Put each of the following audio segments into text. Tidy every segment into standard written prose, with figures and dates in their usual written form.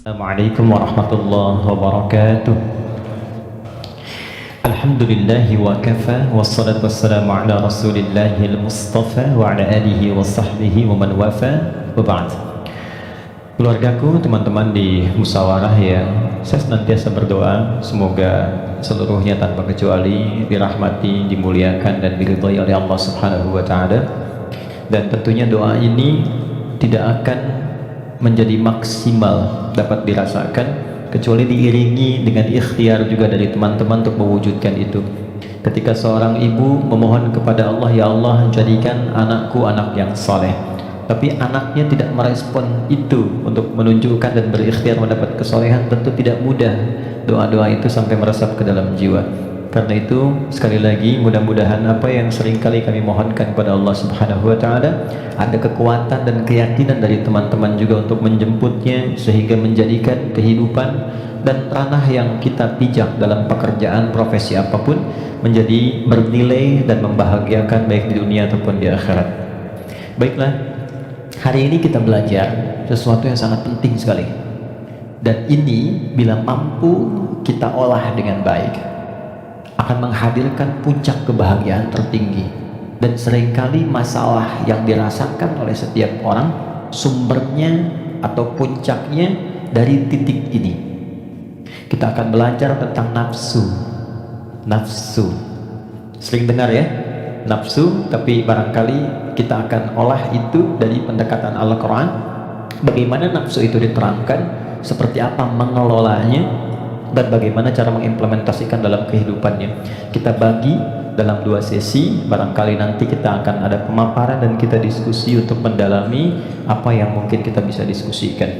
Assalamualaikum warahmatullahi wabarakatuh. Alhamdulillahi wa kafa, wassalatu wassalamu ala rasulillahil mustafa wa ala alihi wa sahbihi wa man wafa, wa ba'd. Keluargaku, teman-teman di musyawarah yang saya senantiasa berdoa semoga seluruhnya tanpa kecuali dirahmati, dimuliakan dan diridhai oleh Allah Subhanahu wa taala. Dan tentunya doa ini tidak akan menjadi maksimal dapat dirasakan kecuali diiringi dengan ikhtiar juga dari teman-teman untuk mewujudkan itu. Ketika seorang ibu memohon kepada Allah, ya Allah jadikan anakku anak yang saleh, tapi anaknya tidak merespon itu untuk menunjukkan dan berikhtiar mendapat kesolehan, tentu tidak mudah doa-doa itu sampai meresap ke dalam jiwa. Karena itu sekali lagi mudah-mudahan apa yang seringkali kami mohonkan kepada Allah Subhanahu wa taala ada kekuatan dan keyakinan dari teman-teman juga untuk menjemputnya, sehingga menjadikan kehidupan dan ranah yang kita pijak dalam pekerjaan profesi apapun menjadi bernilai dan membahagiakan baik di dunia ataupun di akhirat. Baiklah, hari ini kita belajar sesuatu yang sangat penting sekali, dan ini bila mampu kita olah dengan baik akan menghadirkan puncak kebahagiaan tertinggi. Dan seringkali masalah yang dirasakan oleh setiap orang sumbernya atau puncaknya dari titik ini. Kita akan belajar tentang nafsu. Sering dengar ya nafsu, tapi barangkali kita akan olah itu dari pendekatan Al-Quran. Bagaimana nafsu itu diterangkan, seperti apa mengelolanya, dan bagaimana cara mengimplementasikan dalam kehidupannya. Kita bagi dalam 2 sesi, barangkali nanti kita akan ada pemaparan dan kita diskusi untuk mendalami apa yang mungkin kita bisa diskusikan.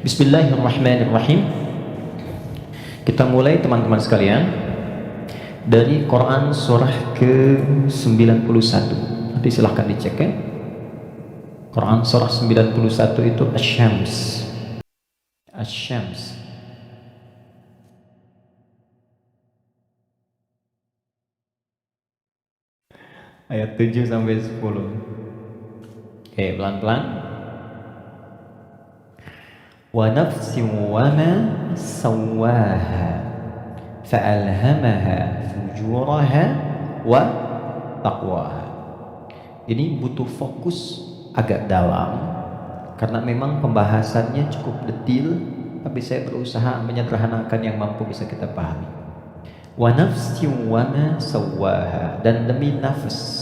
Bismillahirrahmanirrahim. Kita mulai teman-teman sekalian dari Quran surah ke-91. Nanti silahkan dicek ya. Quran surah 91 itu Asy-Syams. Ayat 7 sampai 10. Oke, pelan-pelan. Wa nafsin wa ma sawwaha fa'alhamaha fujuraha wa taqwaha. Ini butuh fokus agak dalam karena memang pembahasannya cukup detail, tapi saya berusaha menyederhanakan yang mampu bisa kita pahami. Wa nafsin wa ma sawwaha, dan demi nafas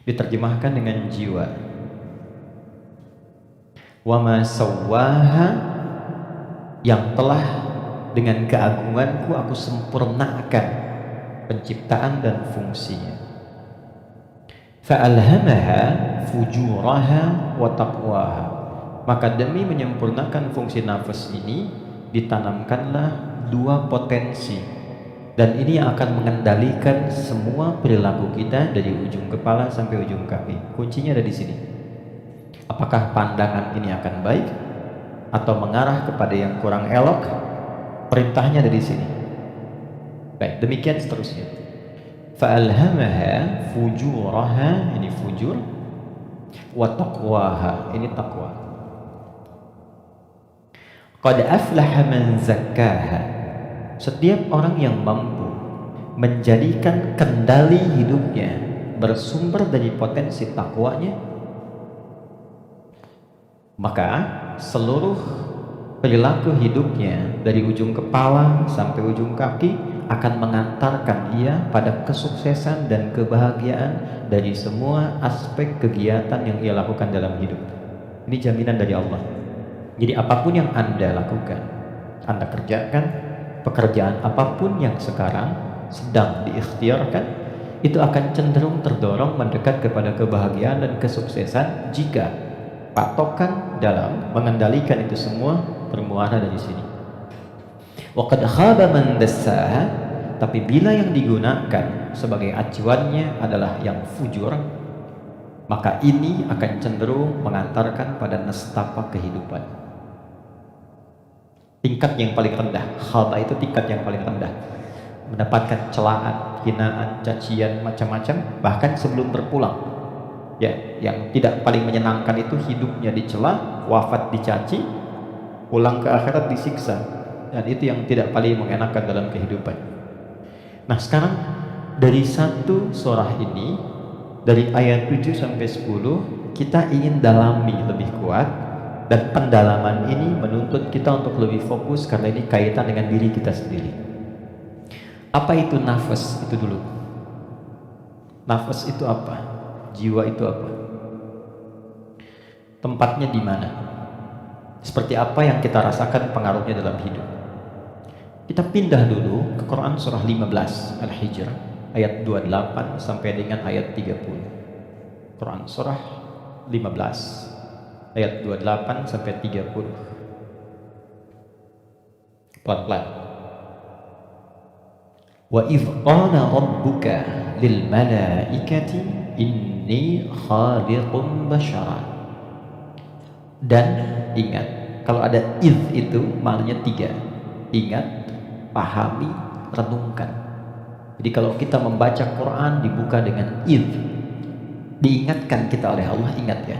diterjemahkan dengan jiwa. Wa ma sawwaha, yang telah dengan keagunganku aku sempurnakan penciptaan dan fungsinya. Fa'alhamaha fujuraha wa taqwaha, maka demi menyempurnakan fungsi nafas ini ditanamkanlah 2 potensi, dan ini yang akan mengendalikan semua perilaku kita dari ujung kepala sampai ujung kaki. Kuncinya ada di sini. Apakah pandangan ini akan baik atau mengarah kepada yang kurang elok? Perintahnya ada di sini. Baik, demikian seterusnya. Fa'alhamaha fujuraha, ini fujur, wa taqwaha, ini taqwa. Qad aflaha man zakkaha, setiap orang yang mampu menjadikan kendali hidupnya bersumber dari potensi takwanya, maka seluruh perilaku hidupnya dari ujung kepala sampai ujung kaki akan mengantarkan ia pada kesuksesan dan kebahagiaan dari semua aspek kegiatan yang ia lakukan dalam hidup. Ini jaminan dari Allah. Jadi apapun yang Anda lakukan, Anda kerjakan, pekerjaan apapun yang sekarang sedang diikhtiarkan, itu akan cenderung terdorong mendekat kepada kebahagiaan dan kesuksesan jika patokan dalam mengendalikan itu semua bermuara dari sini. Wa qad khaba man dassaha, tapi bila yang digunakan sebagai acuannya adalah yang fujur, maka ini akan cenderung mengantarkan pada nestapa kehidupan. Tingkat yang paling rendah, khaba itu tingkat yang paling rendah, mendapatkan celaan, hinaan, cacian, macam-macam, bahkan sebelum berpulang. Ya, yang tidak paling menyenangkan itu hidupnya dicela, wafat dicaci, pulang ke akhirat disiksa. Dan itu yang tidak paling mengenakan dalam kehidupan. Nah, sekarang dari satu surah ini, dari ayat 7 sampai 10, kita ingin dalami lebih kuat, dan pendalaman ini menuntut kita untuk lebih fokus karena ini kaitan dengan diri kita sendiri. Apa itu nafas? Itu dulu. Nafas itu apa? Jiwa itu apa? Tempatnya di mana? Seperti apa yang kita rasakan pengaruhnya dalam hidup? Kita pindah dulu ke Quran surah 15 Al-Hijr ayat 28 sampai dengan ayat 30. Quran surah 15 ayat 28 sampai 30. Pelan-pelan. Wa idh qala rabbuka lil malaikati inni khaliqun basyara. Dan ingat, kalau ada idh itu maknanya 3. Ingat, pahami, renungkan. Jadi kalau kita membaca Quran dibuka dengan idh, diingatkan kita oleh Allah, ingat ya,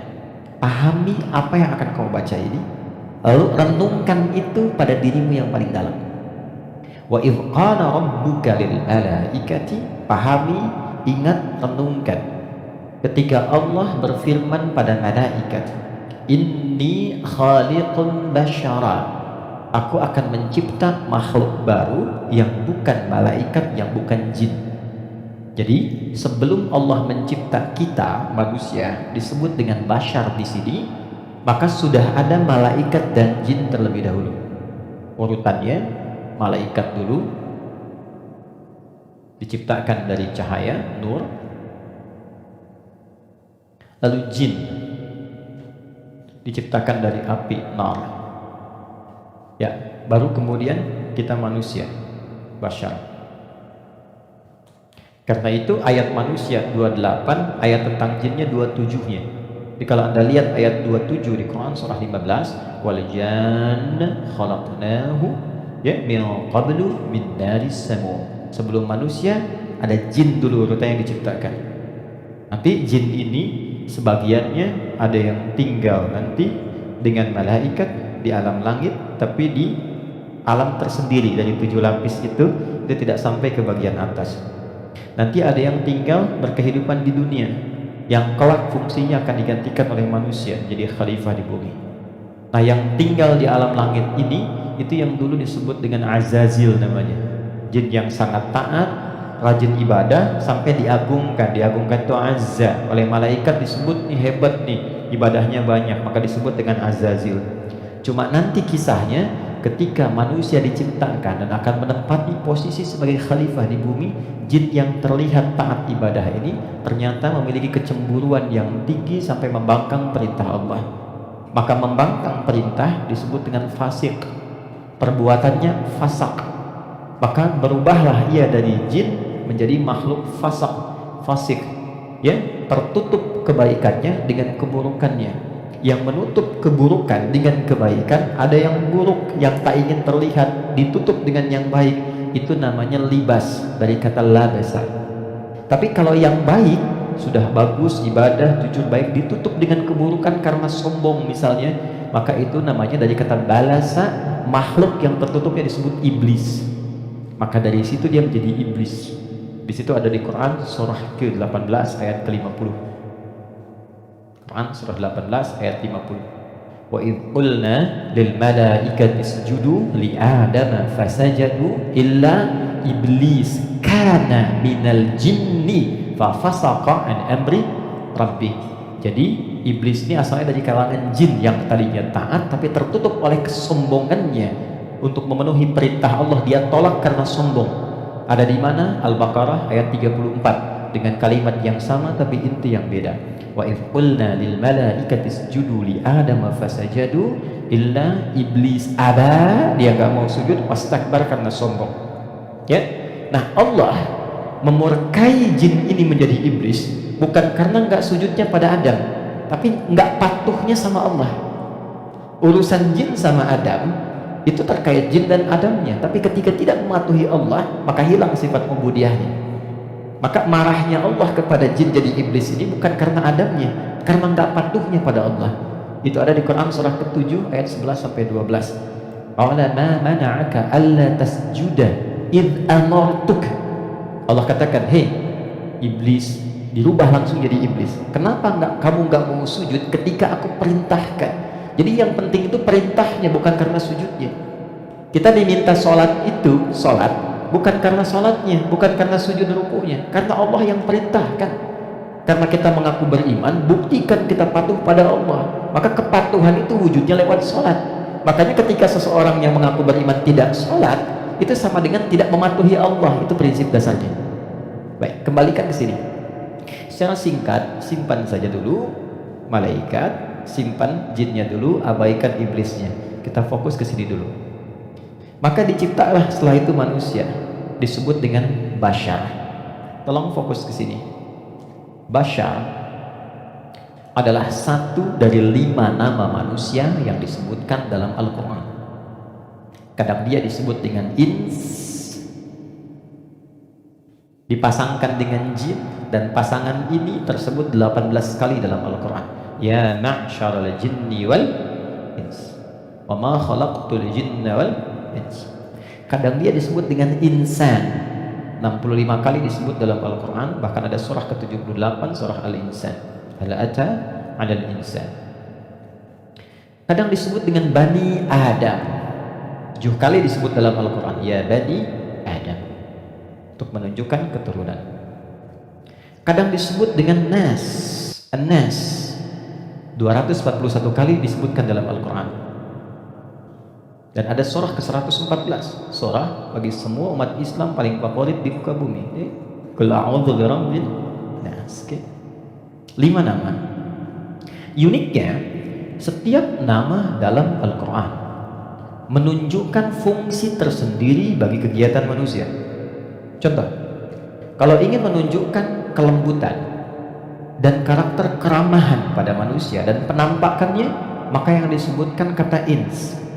pahami apa yang akan kamu baca ini, lalu renungkan itu pada dirimu yang paling dalam. Wa idh qala rabbuka lil malaikati, pahami, ingat, renungkan ketika Allah berfirman pada malaikat, inni khaliqun basyara, aku akan mencipta makhluk baru yang bukan malaikat, yang bukan jin. Jadi sebelum Allah mencipta kita manusia disebut dengan basyar di sini, maka sudah ada malaikat dan jin terlebih dahulu. Urutannya, malaikat dulu diciptakan dari cahaya, nur, lalu jin diciptakan dari api, nar. Ya, baru kemudian kita manusia, basyar. Karena itu ayat manusia 28, ayat tentang jinnya 27-nya. Jadi kalau Anda lihat ayat 27 di Quran surah 15, wal janna khalaqnahu ya min qablu min naris samum. Sebelum manusia ada jin dulu urutan yang diciptakan. Nanti jin ini sebagiannya ada yang tinggal nanti dengan malaikat di alam langit, tapi di alam tersendiri dari 7 lapis itu dia tidak sampai ke bagian atas. Nanti ada yang tinggal berkehidupan di dunia, yang kelak fungsinya akan digantikan oleh manusia jadi khalifah di bumi. Nah, yang tinggal di alam langit ini, itu yang dulu disebut dengan Azazil namanya, jin yang sangat taat, rajin ibadah, sampai diagungkan itu azza oleh malaikat, disebut nih hebat nih, ibadahnya banyak, maka disebut dengan Azazil. Cuma nanti kisahnya ketika manusia diciptakan dan akan menempati posisi sebagai khalifah di bumi, jin yang terlihat taat ibadah ini ternyata memiliki kecemburuan yang tinggi sampai membangkang perintah Allah. Maka membangkang perintah disebut dengan fasik, perbuatannya fasak. Maka berubahlah ia dari jin menjadi makhluk fasik, ya, tertutup kebaikannya dengan keburukannya. Yang menutup keburukan dengan kebaikan, ada yang buruk yang tak ingin terlihat ditutup dengan yang baik, itu namanya libas, dari kata labasa. Tapi kalau yang baik sudah bagus, ibadah, jujur, baik, ditutup dengan keburukan karena sombong misalnya, maka itu namanya dari kata balasa, makhluk yang tertutupnya disebut iblis. Maka dari situ dia menjadi iblis. Di situ ada di Quran surah ke-18 ayat ke-50. Quran surah 18 ayat 50. Wa idh qulna lil malaikati isjudu li adama fasajadu illa iblis kana minal jinni fa fasaqa an amri rabbi. Jadi iblis ini asalnya dari kalangan jin yang tadinya taat tapi tertutup oleh kesombongannya untuk memenuhi perintah Allah, dia tolak karena sombong. Ada di mana? Al-Baqarah ayat 34 dengan kalimat yang sama tapi inti yang beda. Wa idh qulna lil malaikati isjudu li adama fasajadu illa iblis aba, dia enggak mau sujud, wastakbar karena sombong. Ya. Nah, Allah memurkai jin ini menjadi iblis bukan karena enggak sujudnya pada Adam, tapi enggak patuhnya sama Allah. Urusan jin sama Adam itu terkait jin dan Adamnya, tapi ketika tidak mematuhi Allah, maka hilang sifat ubudiyahnya. Maka marahnya Allah kepada jin jadi iblis ini bukan karena adabnya, karena tidak patuhnya pada Allah. Itu ada di Quran surah ke-7 ayat 11 sampai 12. Qala ma mana'aka alla tasjuda id amartuk. Allah katakan, hei iblis, dirubah langsung jadi iblis. Kenapa kamu nggak mau sujud ketika aku perintahkan? Jadi yang penting itu perintahnya, bukan karena sujudnya. Kita diminta sholat itu, sholat bukan karena sholatnya, bukan karena sujud rukunya, karena Allah yang perintahkan. Karena kita mengaku beriman, buktikan kita patuh pada Allah. Maka kepatuhan itu wujudnya lewat sholat. Makanya ketika seseorang yang mengaku beriman tidak sholat, itu sama dengan tidak mematuhi Allah. Itu prinsip dasarnya. Baik, kembalikan ke sini. Secara singkat, simpan saja dulu malaikat, simpan jinnya dulu, abaikan iblisnya. Kita fokus ke sini dulu. Maka diciptalah setelah itu manusia, disebut dengan bashar. Tolong fokus ke sini. Bashar adalah satu dari 5 nama manusia yang disebutkan dalam Al-Quran. Kadang dia disebut dengan ins, dipasangkan dengan jin, dan pasangan ini tersebut 18 kali dalam Al-Quran. Ya ma'syaral jinni wal ins wa ma khalaqtul jinna wal ins. Kadang dia disebut dengan insan, 65 kali disebut dalam Al-Quran. Bahkan ada surah ke-78, surah Al-Insan, hal ata 'alal insan. Kadang disebut dengan Bani Adam, 7 kali disebut dalam Al-Quran, ya Bani Adam, untuk menunjukkan keturunan. Kadang disebut dengan Nas, An-Nas, 241 kali disebutkan dalam Al-Quran. Dan ada surah ke-114, surah bagi semua umat Islam paling favorit di muka bumi. Qul a'udzu birabbin nas. 5 nama. Uniknya, setiap nama dalam Al-Quran menunjukkan fungsi tersendiri bagi kegiatan manusia. Contoh, kalau ingin menunjukkan kelembutan dan karakter keramahan pada manusia dan penampakannya, maka yang disebutkan kata ins.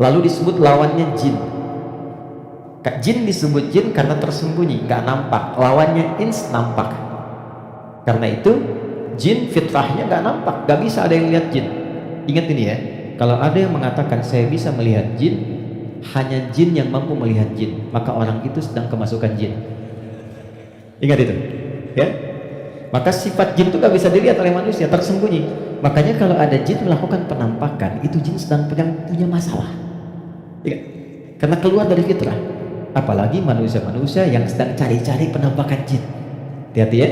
Lalu disebut lawannya jin. Jin disebut jin karena tersembunyi, nggak nampak. Lawannya ins nampak. Karena itu jin fitrahnya nggak nampak, nggak bisa ada yang lihat jin. Ingat ini ya, kalau ada yang mengatakan saya bisa melihat jin, hanya jin yang mampu melihat jin, maka orang itu sedang kemasukan jin. Ingat itu ya. Maka sifat jin itu nggak bisa dilihat oleh manusia, tersembunyi. Makanya kalau ada jin melakukan penampakan, itu jin sedang punya masalah ya, karena keluar dari fitrah. Apalagi manusia-manusia yang sedang cari-cari penampakan jin. Hati-hati ya.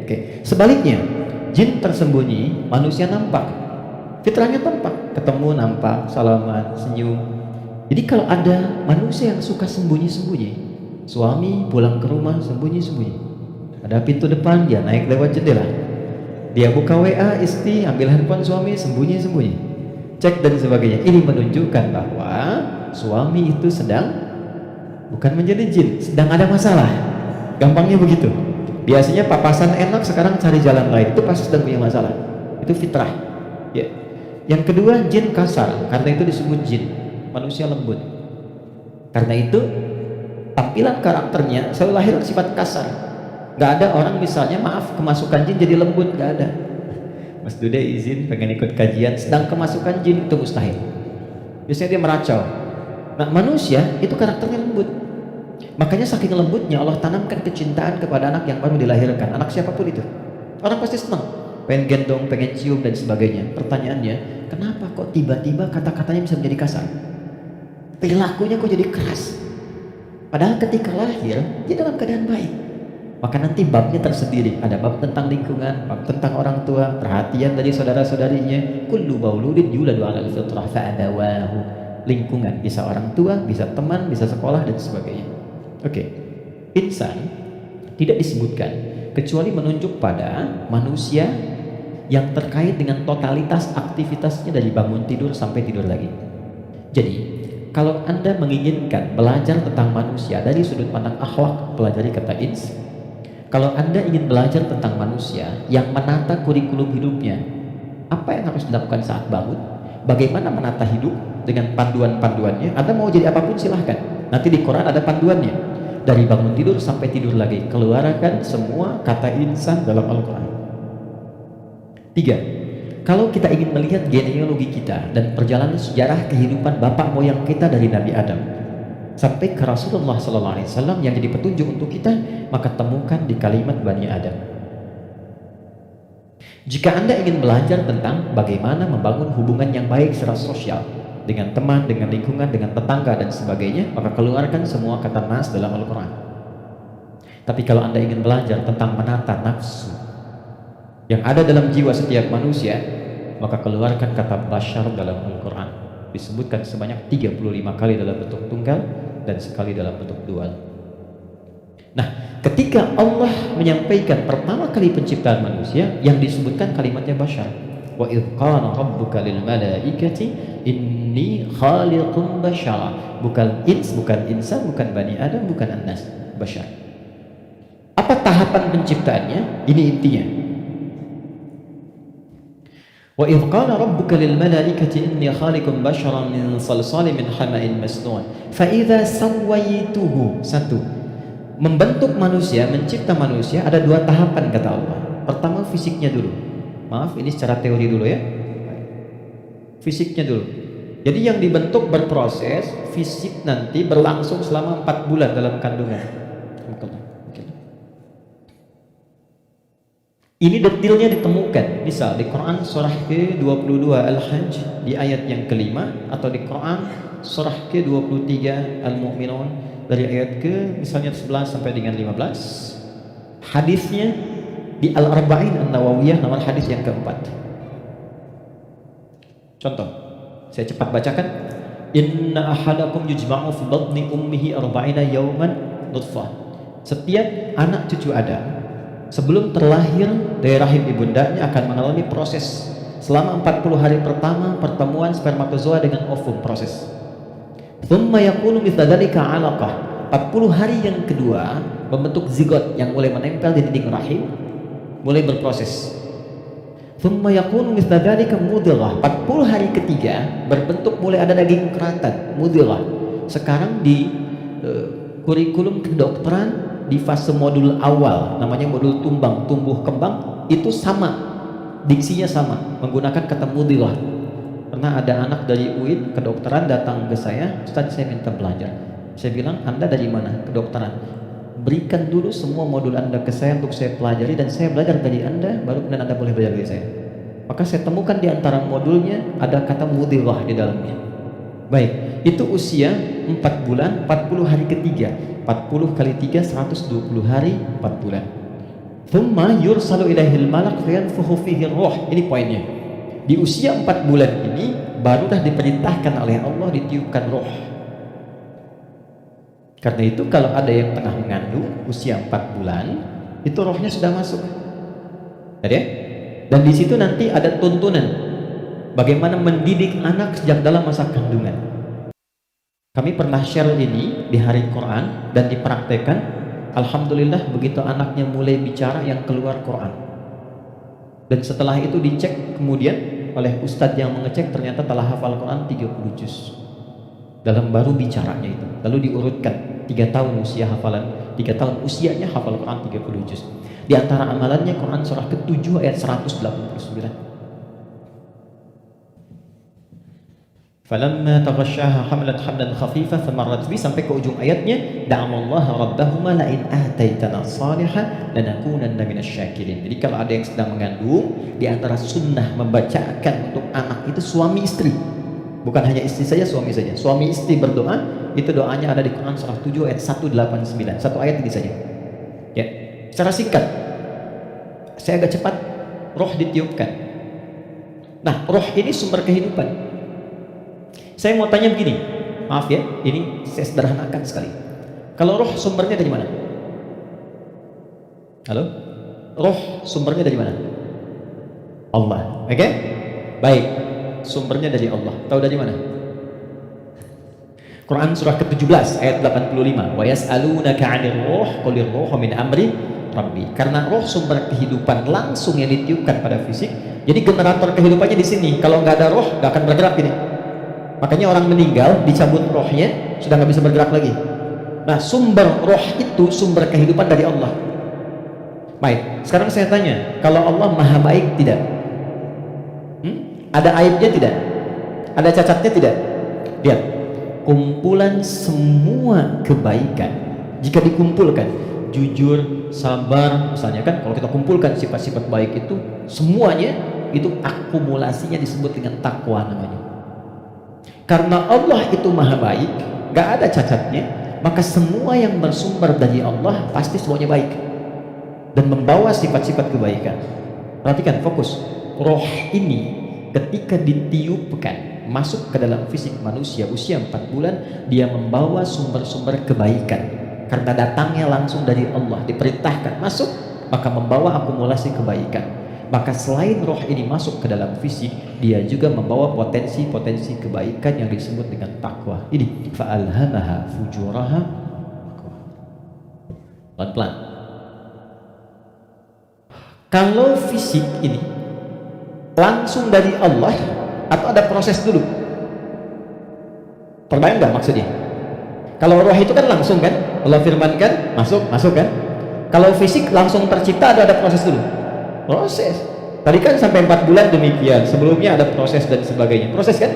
Oke. Sebaliknya, jin tersembunyi, manusia nampak, fitrahnya tampak, ketemu nampak, salaman, senyum. Jadi kalau ada manusia yang suka sembunyi-sembunyi, suami pulang ke rumah sembunyi-sembunyi, ada pintu depan, dia naik lewat jendela, dia buka WA istri, ambil handphone suami, sembunyi-sembunyi, cek dan sebagainya. Ini menunjukkan bahwa suami itu sedang bukan menjadi jin, sedang ada masalah. Gampangnya begitu. Biasanya papasan enak, sekarang cari jalan lain, itu pasti sedang punya masalah. Itu fitrah ya. Yang kedua, jin kasar, karena itu disebut jin. Manusia lembut, karena itu tampilan karakternya selalu lahir sifat kasar. Gak ada orang misalnya, maaf, kemasukan jin jadi lembut, gak ada. Mas Dude izin pengen ikut kajian, sedang kemasukan jin, itu mustahil. Biasanya dia meracau. Nah, manusia itu karakternya lembut. Makanya saking lembutnya Allah tanamkan kecintaan kepada anak yang baru dilahirkan, anak siapapun itu. Orang pasti senang, pengen gendong, pengen cium dan sebagainya. Pertanyaannya, kenapa kok tiba-tiba kata-katanya bisa menjadi kasar? Perilakunya kok jadi keras? Padahal ketika lahir dia dalam keadaan baik. Maka nanti babnya tersendiri, ada bab tentang lingkungan, bab tentang orang tua, perhatian dari saudara-saudarinya. Kullu mauludin yuladu 'alal fitrah fa'abawahu. Lingkungan, bisa orang tua, bisa teman, bisa sekolah dan sebagainya. Oke. Insan tidak disebutkan kecuali menunjuk pada manusia yang terkait dengan totalitas aktivitasnya dari bangun tidur sampai tidur lagi. Jadi kalau Anda menginginkan belajar tentang manusia dari sudut pandang akhlak, pelajari kata ins. Kalau Anda ingin belajar tentang manusia yang menata kurikulum hidupnya, apa yang harus dilakukan saat bangun, bagaimana menata hidup dengan panduan-panduannya. Anda mau jadi apapun silahkan, nanti di Quran ada panduannya. dari bangun tidur sampai tidur lagi, keluarkan semua kata insan dalam Al-Quran. 3. Kalau kita ingin melihat genealogi kita dan perjalanan sejarah kehidupan bapak moyang kita dari Nabi Adam sampai ke Rasulullah SAW yang jadi petunjuk untuk kita, maka temukan di kalimat Bani Adam. Jika Anda ingin belajar tentang bagaimana membangun hubungan yang baik secara sosial dengan teman, dengan lingkungan, dengan tetangga dan sebagainya, maka keluarkan semua kata nas dalam Al-Quran. Tapi kalau Anda ingin belajar tentang menata nafsu yang ada dalam jiwa setiap manusia, maka keluarkan kata bashar dalam Al-Quran. Disebutkan sebanyak 35 kali dalam bentuk tunggal dan sekali dalam bentuk dual. Nah, ketika Allah menyampaikan pertama kali penciptaan manusia, yang disebutkan kalimatnya bashar. Wa idh qala rabbuka lil malaikati inni khaliqun bashara. Bukan ins, bukan insan, bukan bani Adam, bukan annas, bashar. Apa tahapan penciptaannya? Ini intinya. Wa idh qala rabbuka lil malaikati inni khaliqun basharan min salsalin min hama'in masnun fa idza sawaituhu. Satu, membentuk manusia, mencipta manusia ada dua tahapan kata Allah. Pertama fisiknya dulu. Maaf, ini secara teori dulu ya. Fisiknya dulu. Jadi yang dibentuk berproses, fisik nanti berlangsung selama 4 bulan dalam kandungan. Ini detailnya ditemukan. Misal di Quran surah ke-22 Al-Hajj di ayat yang kelima, atau di Quran surah ke-23 Al-Mu'minun dari ayat ke misalnya 11 sampai dengan 15. Hadisnya di Al-Arba'in An-Nawawiyah nomor hadis yang keempat. Contoh, saya cepat bacakan. Inna ahadakum yujma'u fi batni ummihi arba'ina yawman nutfah. Setiap anak cucu Adam sebelum terlahir dari rahim ibundanya akan mengalami proses selama 40 hari pertama pertemuan spermatozoa dengan ovum, proses. Thumma yakunu mithla dzalika 'alaqah. 40 hari yang kedua membentuk zigot yang mulai menempel di dinding rahim, mulai berproses. Thumma yakunu mithla dzalika mudghah. 40 hari ketiga berbentuk mulai ada daging keratan, mudghah. Sekarang di kurikulum kedokteran di fase modul awal, namanya modul tumbang, tumbuh kembang, itu sama, diksinya sama, menggunakan kata mudghah. Pernah ada anak dari UIN kedokteran datang ke saya, Ustaz saya minta belajar. Saya bilang, Anda dari mana? Kedokteran. Berikan dulu semua modul Anda ke saya untuk saya pelajari dan saya belajar dari Anda, baru kemudian Anda boleh belajar dari saya. Maka saya temukan di antara modulnya ada kata mudghah di dalamnya. Baik, itu usia 4 bulan, 40 hari ketiga. 40 kali 3 120 hari 4 bulan. Thumma yursalu ilaihil malak fayanfukhu fihi ruh. Ini poinnya. Di usia 4 bulan ini barulah diperintahkan oleh Allah ditiupkan roh. Karena itu kalau ada yang tengah mengandung usia 4 bulan, itu rohnya sudah masuk. Tadi ya? Dan di situ nanti ada tuntunan bagaimana mendidik anak sejak dalam masa kandungan. Kami pernah share ini di hari Quran dan dipraktekkan. Alhamdulillah begitu anaknya mulai bicara yang keluar Quran. Dan setelah itu dicek kemudian oleh ustadz yang mengecek, ternyata telah hafal Quran 30 juz. Dalam baru bicaranya itu. Lalu diurutkan 3 tahun usia hafalan, 3 tahun usianya hafal Quran 30 juz. Di antara amalannya Quran surah ke-7 ayat 189. Falamma taghasyaha hamlat hamdan khafifah famarrat bi, sampai ke ujung ayatnya da'amallaha rabbahuma la in ataitana salihan lanakunanna minasyakirin. Jadi kalau ada yang sedang mengandung, di antara sunnah membacakan untuk anak itu suami istri. Bukan hanya istri saja, suami saja. Suami istri berdoa, itu doanya ada di Quran surah 7 ayat 189. Satu ayat ini saja. Ya, secara singkat. Saya agak cepat. Roh ditiupkan. Nah, roh ini sumber kehidupan. Saya mau tanya begini, maaf ya, ini saya sederhanakan sekali. Kalau roh sumbernya dari mana? Halo? Roh sumbernya dari mana? Allah, oke? Baik, sumbernya dari Allah. Tahu dari mana? Quran surah ke-17 ayat 85. Wa yas'alunaka 'anir ruh qulir ruhu min amri rabbi. Karena roh sumber kehidupan langsung yang ditiupkan pada fisik. Jadi generator kehidupannya di sini. Kalau nggak ada roh, nggak akan bergerak ini. Makanya orang meninggal dicabut rohnya sudah nggak bisa bergerak lagi. Nah, sumber roh itu sumber kehidupan dari Allah. Baik, sekarang saya tanya, kalau Allah maha baik tidak? Ada aibnya tidak? Ada cacatnya tidak? Lihat, kumpulan semua kebaikan jika dikumpulkan, jujur, sabar, misalnya kan, kalau kita kumpulkan sifat-sifat baik itu semuanya, itu akumulasinya disebut dengan takwa namanya. Karena Allah itu maha baik, gak ada cacatnya, maka semua yang bersumber dari Allah pasti semuanya baik dan membawa sifat-sifat kebaikan. Perhatikan, fokus. Roh ini ketika ditiupkan masuk ke dalam fisik manusia usia 4 bulan, dia membawa sumber-sumber kebaikan karena datangnya langsung dari Allah, diperintahkan masuk, maka membawa akumulasi kebaikan. Maka selain roh ini masuk ke dalam fisik, dia juga membawa potensi-potensi kebaikan yang disebut dengan takwa. Ini fa'alhamaha fujuraha. Pelan-pelan. Kalau fisik ini langsung dari Allah atau ada proses dulu? Terbayang nggak maksudnya? Kalau roh itu kan langsung kan, Allah firmankan masuk kan. Kalau fisik langsung tercipta ada proses dulu. Proses. Tadi kan sampai 4 bulan demikian, sebelumnya ada proses dan sebagainya. Proses kan?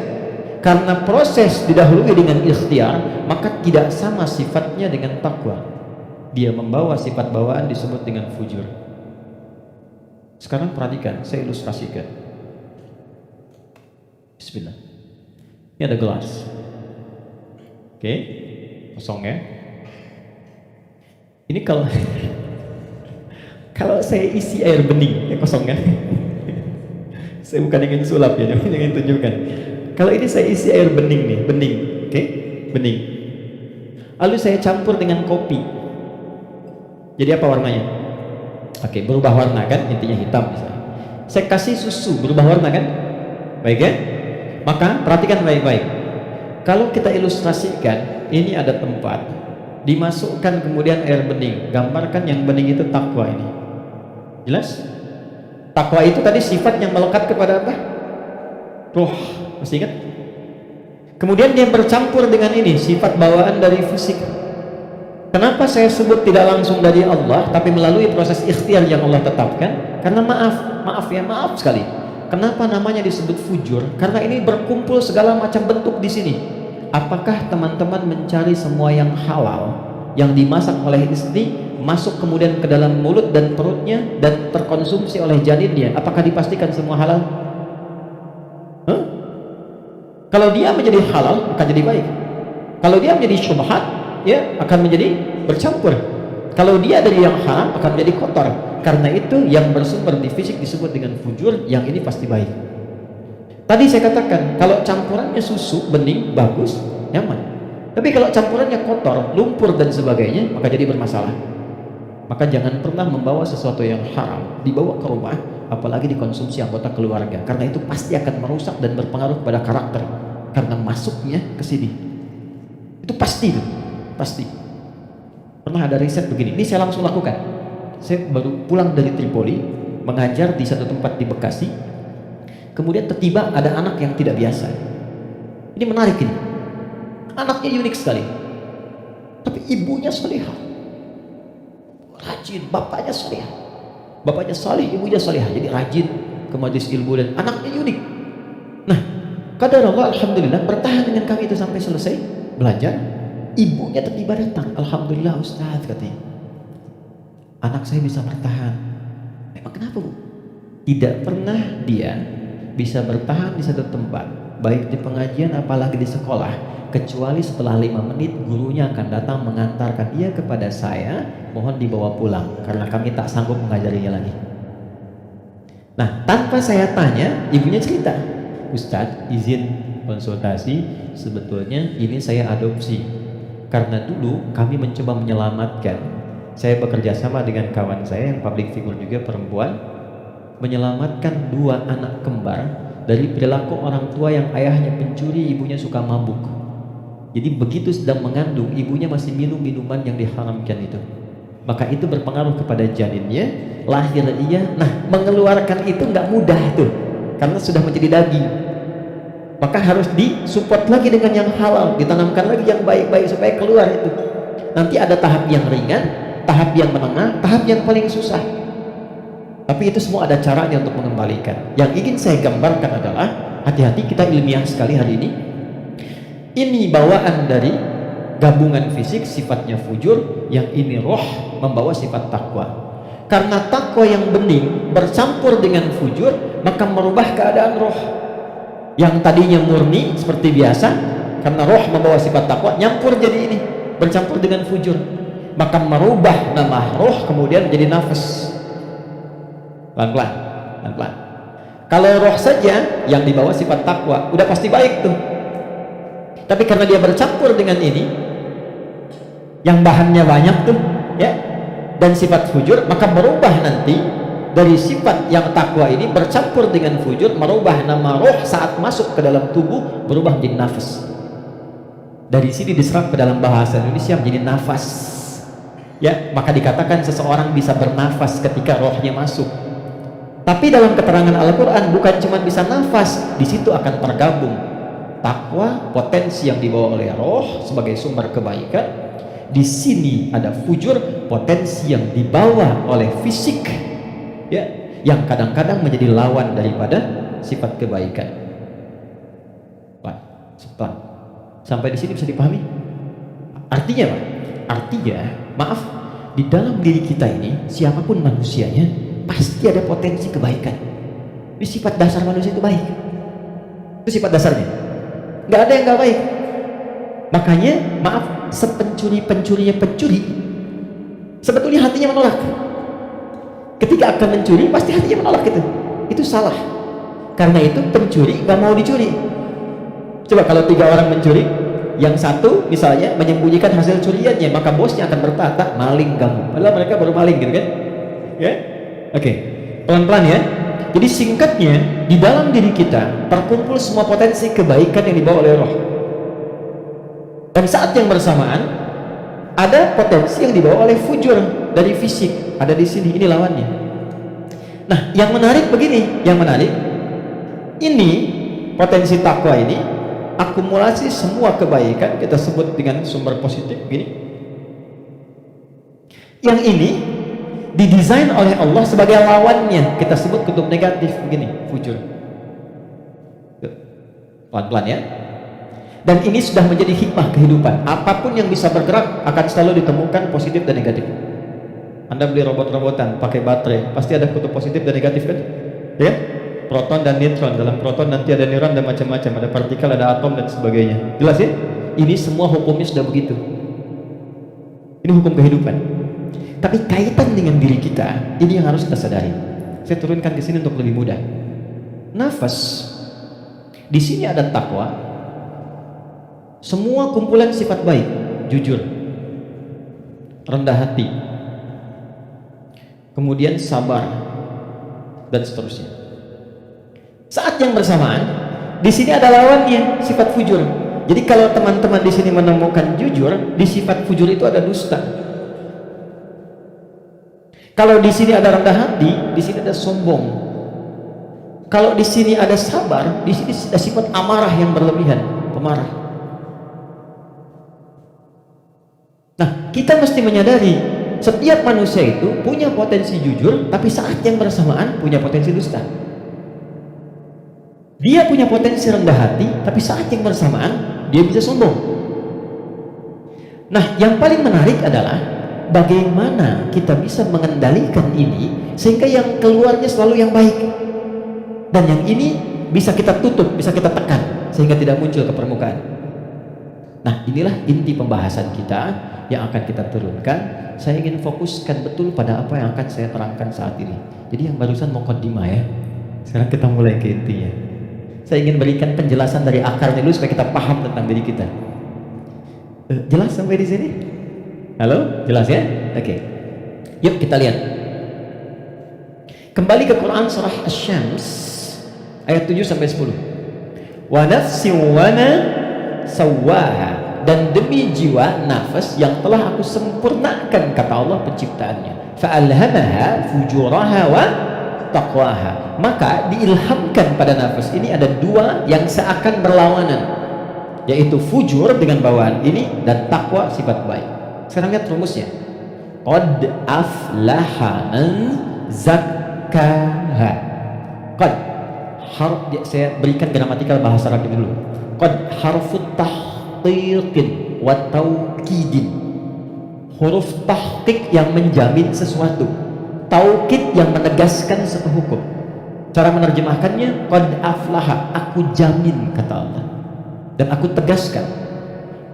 Karena proses didahului dengan ikhtiar, maka tidak sama sifatnya dengan takwa. Dia membawa sifat bawaan disebut dengan fujur. Sekarang perhatikan, saya ilustrasikan. Bismillah. Ini ada gelas. Oke, kosong ya. Ini kalau kalau saya isi air bening, ya kosong kan? Saya bukan ingin sulap ya, ingin tunjukkan. Kalau ini saya isi air bening nih, bening, oke? Bening. Lalu saya campur dengan kopi. Jadi apa warnanya? Oke, berubah warna kan? Intinya hitam misalnya. Saya kasih susu, berubah warna kan? Baik ya? Maka perhatikan baik-baik. Kalau kita ilustrasikan, ini ada tempat, dimasukkan kemudian air bening. Gambarkan yang bening itu takwa ini. Jelas? Takwa itu tadi sifat yang melekat kepada apa? Roh, masih ingat? Kemudian dia bercampur dengan ini, sifat bawaan dari fisik. Kenapa saya sebut tidak langsung dari Allah, tapi melalui proses ikhtiar yang Allah tetapkan? Karena maaf sekali. Kenapa namanya disebut fujur? Karena ini berkumpul segala macam bentuk di sini. Apakah teman-teman mencari semua yang halal, yang dimasak oleh istri, masuk kemudian ke dalam mulut dan perutnya dan terkonsumsi oleh janinnya, apakah dipastikan semua halal? Kalau dia menjadi halal akan jadi baik. Kalau dia menjadi syubhat, ya akan menjadi bercampur. Kalau dia dari yang haram akan menjadi kotor. Karena itu yang bersumber di fisik disebut dengan fujur, yang ini pasti baik. Tadi saya katakan kalau campurannya susu bening bagus, nyaman. Tapi kalau campurannya kotor, lumpur dan sebagainya, maka jadi bermasalah. Maka jangan pernah membawa sesuatu yang haram dibawa ke rumah, apalagi dikonsumsi anggota keluarga, karena itu pasti akan merusak dan berpengaruh pada karakter karena masuknya ke sini. Itu pasti itu, pasti. Pernah ada riset begini, ini saya langsung lakukan. Saya baru pulang dari Tripoli, mengajar di satu tempat di Bekasi. Kemudian tiba-tiba ada anak yang tidak biasa. Ini menarik ini. Anaknya unik sekali. Tapi ibunya salihah. Rajin, bapaknya salihah. Bapaknya salih, ibunya salihah. Jadi rajin ke majelis ilmu dan anaknya unik. Nah, qadarullah alhamdulillah bertahan dengan kami itu sampai selesai belajar. Ibunya tiba-tiba datang. Alhamdulillah Ustaz, katanya. Anak saya bisa bertahan. Memang kenapa, Bu? Tidak pernah dia bisa bertahan di satu tempat, baik di pengajian apalagi di sekolah, kecuali setelah 5 menit gurunya akan datang mengantarkan dia kepada saya, mohon dibawa pulang karena kami tak sanggup mengajarinya lagi. Nah, tanpa saya tanya, ibunya cerita, Ustadz izin konsultasi, sebetulnya ini saya adopsi karena dulu kami mencoba menyelamatkan. Saya bekerja sama dengan kawan saya yang public figure juga perempuan, menyelamatkan 2 anak kembar dari perilaku orang tua yang ayahnya pencuri, ibunya suka mabuk. Jadi begitu sedang mengandung, ibunya masih minum minuman yang diharamkan itu. Maka itu berpengaruh kepada janinnya, lahir ia. Nah, mengeluarkan itu nggak mudah tuh, karena sudah menjadi daging. Maka harus disupport lagi dengan yang halal, ditanamkan lagi yang baik-baik supaya keluar itu. nanti ada tahap yang ringan, tahap yang menengah, tahap yang paling susah. Tapi itu semua ada caranya untuk mengembalikan. Yang ingin saya gambarkan adalah, hati-hati, kita ilmiah sekali hari ini. Ini bawaan dari gabungan fisik sifatnya fujur, yang ini roh membawa sifat takwa. Karena takwa yang bening bercampur dengan fujur, maka merubah keadaan roh. Yang tadinya murni seperti biasa, karena roh membawa sifat takwa, nyampur jadi ini, bercampur dengan fujur, maka merubah nama roh kemudian menjadi nafas. Pelan-pelan, pelan-pelan. Kalau roh saja yang dibawa sifat takwa, udah pasti baik tuh. Tapi karena dia bercampur dengan ini, yang bahannya banyak tuh, ya, dan sifat fujur, maka merubah nanti dari sifat yang takwa ini bercampur dengan fujur, merubah nama roh saat masuk ke dalam tubuh, berubah menjadi nafas. Dari sini diserap ke dalam bahasa Indonesia menjadi nafas. Ya, maka dikatakan seseorang bisa bernafas ketika rohnya masuk. Tapi dalam keterangan Al-Quran bukan cuma bisa nafas, di situ akan tergabung takwa, potensi yang dibawa oleh roh sebagai sumber kebaikan. Di sini ada fujur, potensi yang dibawa oleh fisik, ya, yang kadang-kadang menjadi lawan daripada sifat kebaikan. Pelan, sampai di sini bisa dipahami? Artinya apa? Artinya, maaf, di dalam diri kita ini, siapapun manusianya, pasti ada potensi kebaikan. Ini sifat dasar manusia itu baik. Itu sifat dasarnya. Nggak ada yang nggak baik. Makanya, maaf, sepencuri-pencurinya pencuri, sebetulnya hatinya menolak. Ketika akan mencuri, pasti hatinya menolak itu. Itu salah. Karena itu pencuri nggak mau dicuri. Coba kalau 3 orang mencuri, yang satu misalnya menyembunyikan hasil curiannya, maka bosnya akan berkata, maling kamu. Padahal mereka baru maling, gitu kan? Ya? Oke, pelan-pelan ya. Jadi singkatnya, di dalam diri kita terkumpul semua potensi kebaikan yang dibawa oleh roh. Dan saat yang bersamaan ada potensi yang dibawa oleh fujur dari fisik, ada di sini, ini lawannya. Nah, yang menarik begini, yang menarik ini potensi takwa ini akumulasi semua kebaikan, kita sebut dengan sumber positif begini. Yang ini didesain oleh Allah sebagai lawannya, kita sebut kutub negatif begini, fujur. Pelan-pelan ya. Dan ini sudah menjadi hikmah kehidupan. Apapun yang bisa bergerak akan selalu ditemukan positif dan negatif. Anda beli robot-robotan pakai baterai, pasti ada kutub positif dan negatif kan? Ya? Proton dan neutron. Dalam proton nanti ada neuron dan macam-macam, ada partikel, ada atom dan sebagainya. Jelas ya? Ini semua hukumnya sudah begitu. Ini hukum kehidupan. Tapi kaitan dengan diri kita, ini yang harus kita sadari. Saya turunkan di sini untuk lebih mudah. Nafas. Di sini ada takwa. Semua kumpulan sifat baik, jujur, rendah hati, kemudian sabar, dan seterusnya. Saat yang bersamaan, di sini ada lawannya, sifat fujur. Jadi kalau teman-teman di sini menemukan jujur, di sifat fujur itu ada dusta. Kalau di sini ada rendah hati, di sini ada sombong. Kalau di sini ada sabar, di sini ada sifat amarah yang berlebihan, pemarah. Nah, kita mesti menyadari setiap manusia itu punya potensi jujur, tapi saat yang bersamaan punya potensi dusta. Dia punya potensi rendah hati, tapi saat yang bersamaan dia bisa sombong. Nah, yang paling menarik adalah bagaimana kita bisa mengendalikan ini sehingga yang keluarnya selalu yang baik, dan yang ini bisa kita tutup, bisa kita tekan sehingga tidak muncul ke permukaan. Nah, inilah inti pembahasan kita yang akan kita turunkan. Saya ingin fokuskan betul pada apa yang akan saya terangkan saat ini. Jadi yang barusan muqaddimah ya. Sekarang kita mulai ke intinya. Saya ingin berikan penjelasan dari akarnya dulu supaya kita paham tentang diri kita. Jelas sampai di sini? Halo? Jelas ya? Oke. Yuk kita lihat. Kembali ke Quran surah Asy-Syams ayat 7 sampai 10. Wa nafsin wa ma sawwaha, dan demi jiwa nafas yang telah aku sempurnakan, kata Allah penciptaannya. Fa'alhamaha fujuraha wa taqwaha, maka diilhamkan pada nafas ini ada 2 yang seakan berlawanan, yaitu fujur dengan bawaan ini dan takwa sifat baik. Sekarang lihat rumusnya. Qad aflaha man zakkaha. Qad saya berikan gramatikal bahasa Arab dulu. Qad harfu tahqiqin wa taukidin. Huruf tahqiq yang menjamin sesuatu, taukid yang menegaskan satu hukum. Cara menerjemahkannya, qad aflaha, aku jamin, kata Allah, dan aku tegaskan,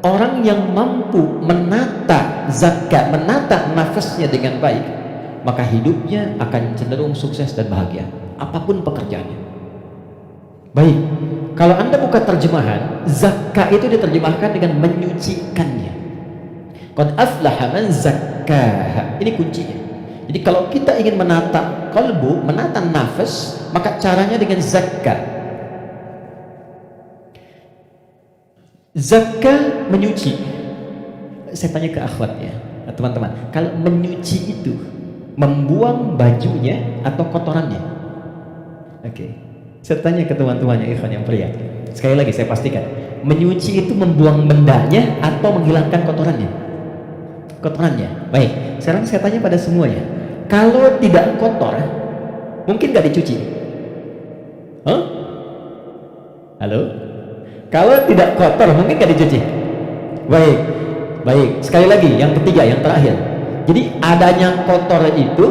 orang yang mampu menata zakat, menata nafasnya dengan baik, maka hidupnya akan cenderung sukses dan bahagia apapun pekerjaannya. Baik, kalau Anda buka terjemahan, zakat itu diterjemahkan dengan menyucikannya. Qad aflaha man zakkaha. Ini kuncinya. Jadi kalau kita ingin menata kalbu, menata nafas, maka caranya dengan zakat. Zakat menyuci. Saya tanya ke akhwat ya, teman-teman, kalau menyuci itu membuang bajunya atau kotorannya? Oke. Saya tanya ke teman-temannya ikhwan yang pria. Sekali lagi saya pastikan, menyuci itu membuang bendanya atau menghilangkan kotorannya? Kotorannya. Baik, sekarang saya tanya pada semuanya, kalau tidak kotor mungkin nggak dicuci? Huh? Halo? Kalau tidak kotor mungkin nggak dicuci? Baik, baik. Sekali lagi, yang ketiga, yang terakhir. Jadi adanya kotor itu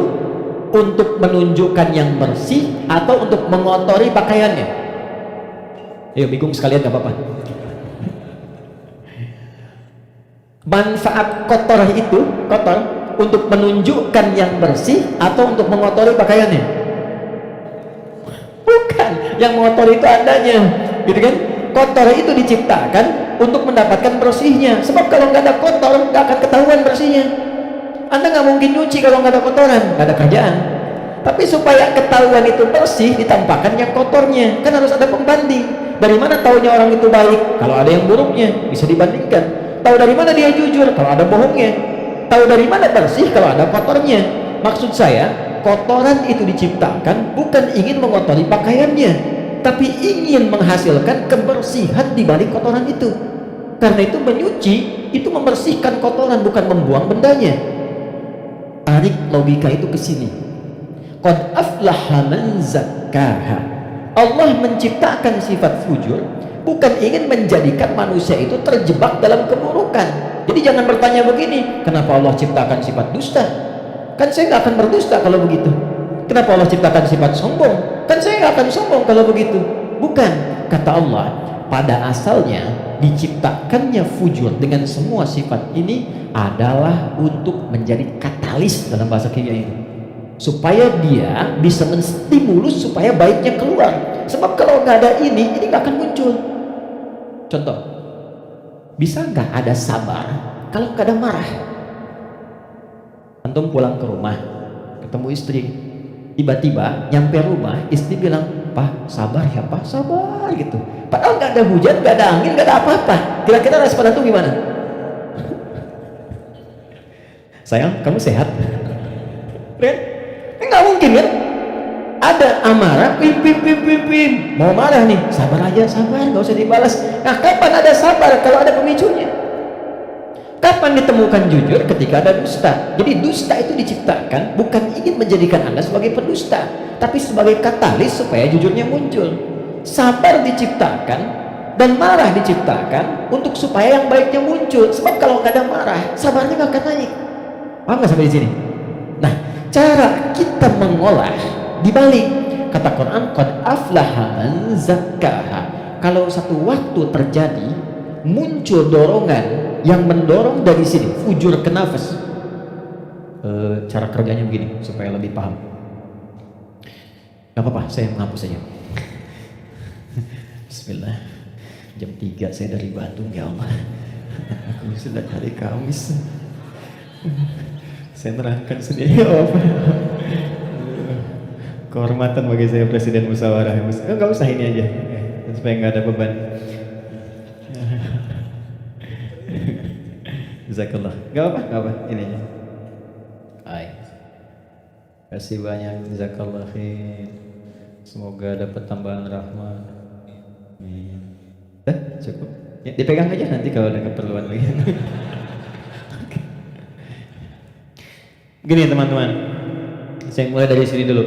untuk menunjukkan yang bersih atau untuk mengotori pakaiannya? Ayo, bingung sekalian, nggak apa-apa. Manfaat kotor itu, kotor untuk menunjukkan yang bersih atau untuk mengotori pakaiannya? Bukan, yang mengotori itu adanya, gitu kan? Kotor itu diciptakan untuk mendapatkan bersihnya. Sebab kalau nggak ada kotor, nggak akan ketahuan bersihnya. Anda nggak mungkin nyuci kalau nggak ada kotoran, nggak ada kerjaan. Tapi supaya ketahuan itu bersih, ditampakkan yang kotornya. Kan harus ada pembanding. Dari mana taunya orang itu baik? Kalau ada yang buruknya, bisa dibandingkan. Tahu dari mana dia jujur? Kalau ada bohongnya. Tahu dari mana bersih? Kalau ada kotornya. Maksud saya, kotoran itu diciptakan bukan ingin mengotori pakaiannya, tapi ingin menghasilkan kebersihan di balik kotoran itu. Karena itu menyuci itu membersihkan kotoran, bukan membuang bendanya. Tarik logika itu ke sini. Qad aflaha man zakkaha. Allah menciptakan sifat fujur bukan ingin menjadikan manusia itu terjebak dalam keburukan. Jadi jangan bertanya begini, kenapa Allah ciptakan sifat dusta? Kan saya nggak akan berdusta kalau begitu. Kenapa Allah ciptakan sifat sombong? Kan saya nggak akan sombong kalau begitu. Bukan, kata Allah, pada asalnya diciptakannya fujur dengan semua sifat ini adalah untuk menjadi katalis dalam bahasa kimia ini, supaya dia bisa menstimulus supaya baiknya keluar. Sebab kalau nggak ada ini nggak akan muncul. Contoh, bisa nggak ada sabar kalau nggak ada marah? Antum pulang ke rumah, ketemu istri, tiba-tiba nyampe rumah, istri bilang, "Pak, sabar ya Pak, sabar," gitu. Padahal nggak ada hujan, nggak ada angin, nggak ada apa-apa. Kira-kira respon antum gimana? Sayang, kamu sehat? Kan? Nggak mungkin kan? Ada amarah, pim, mau marah nih, sabar aja, sabar, nggak usah dibalas. Nah, kapan ada sabar kalau ada pemicunya? Kapan ditemukan jujur? Ketika ada dusta. Jadi dusta itu diciptakan bukan ingin menjadikan Anda sebagai pendusta, tapi sebagai katalis supaya jujurnya muncul. Sabar diciptakan dan marah diciptakan untuk supaya yang baiknya muncul. Sebab kalau nggak ada marah, sabarnya nggak akan naik. Paham nggak sampai di sini? Nah, cara kita mengolah dibalik. Kata Quran, qad aflaha man zakkaha. Kalau satu waktu terjadi muncul dorongan yang mendorong dari sini, fujur ke nafas. Cara kerjanya begini supaya lebih paham. Gak apa-apa, saya menghapus saja. Bismillah. Jam 3 saya dari Bandung, ya Allah. Aku sudah hari Kamis. Saya nerangkan sendiri apa. Kehormatan bagi saya Presiden Musyawarah. Enggak usah ini aja, supaya nggak ada beban. Jazakallah. Gak apa, ini aja. Baik. Kasih banyak, jazakallah khair. Semoga dapat tambahan rahmat. Amin. Dah, cukup. Ya, dipegang aja nanti kalau ada keperluan lagi. Gini teman-teman, saya mulai dari sini dulu.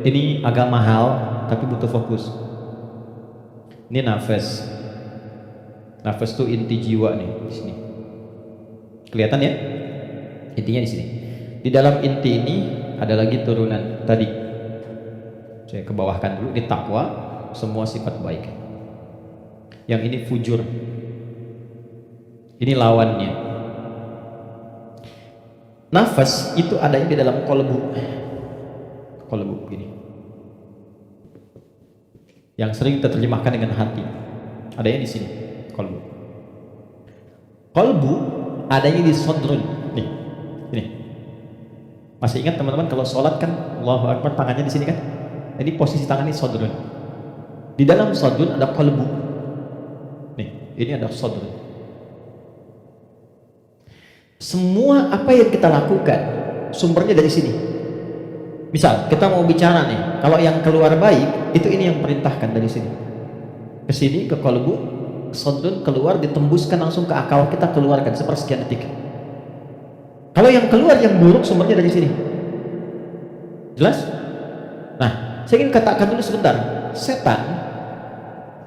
Ini agak mahal, tapi butuh fokus. Ini nafas. Nafas itu inti jiwa nih di sini. Kelihatan ya? Intinya di sini. Di dalam inti ini ada lagi turunan tadi. Saya kebawahkan dulu. Ini takwa, semua sifat baik. Yang ini fujur. Ini lawannya. Nafas itu adanya di dalam kolbu. Kolbu gini. Yang sering kita terjemahkan dengan hati. Adanya di sini, kolbu. Kolbu adanya di sodrun. Nih, ini. Masih ingat teman-teman kalau sholat kan Allahu Akbar tangannya di sini kan? Ini posisi tangan ini sodrun. Di dalam sodrun ada kolbu. Nih, ini ada sodrun. Semua apa yang kita lakukan sumbernya dari sini. Misal kita mau bicara nih, kalau yang keluar baik itu ini yang perintahkan dari sini. Ke sini ke kolbu, sodrun keluar ditembuskan langsung ke akal kita keluarkan sepersekian detik. Kalau yang keluar yang buruk sumbernya dari sini. Jelas? Nah, saya ingin katakan dulu sebentar. Setan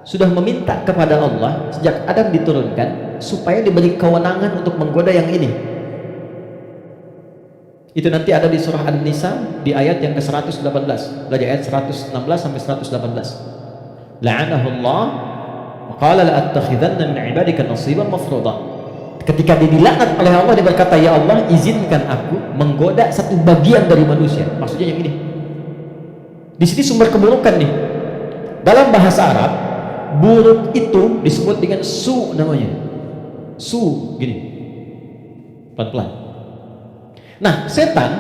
sudah meminta kepada Allah sejak Adam diturunkan supaya diberi kewenangan untuk menggoda yang ini. Itu nanti ada di surah An-Nisa di ayat yang ke-118. Dari ayat 116 sampai 118. La'anahullah wa qala la'attakhidanna min 'ibadika nasiban mafruḍa. Ketika dilaknat oleh Allah, dia berkata, ya Allah izinkan aku menggoda satu bagian dari manusia. Maksudnya yang ini. Di sini sumber keburukan nih. Dalam bahasa Arab, buruk itu disebut dengan su namanya. Su gini. Pelan-pelan. Nah, setan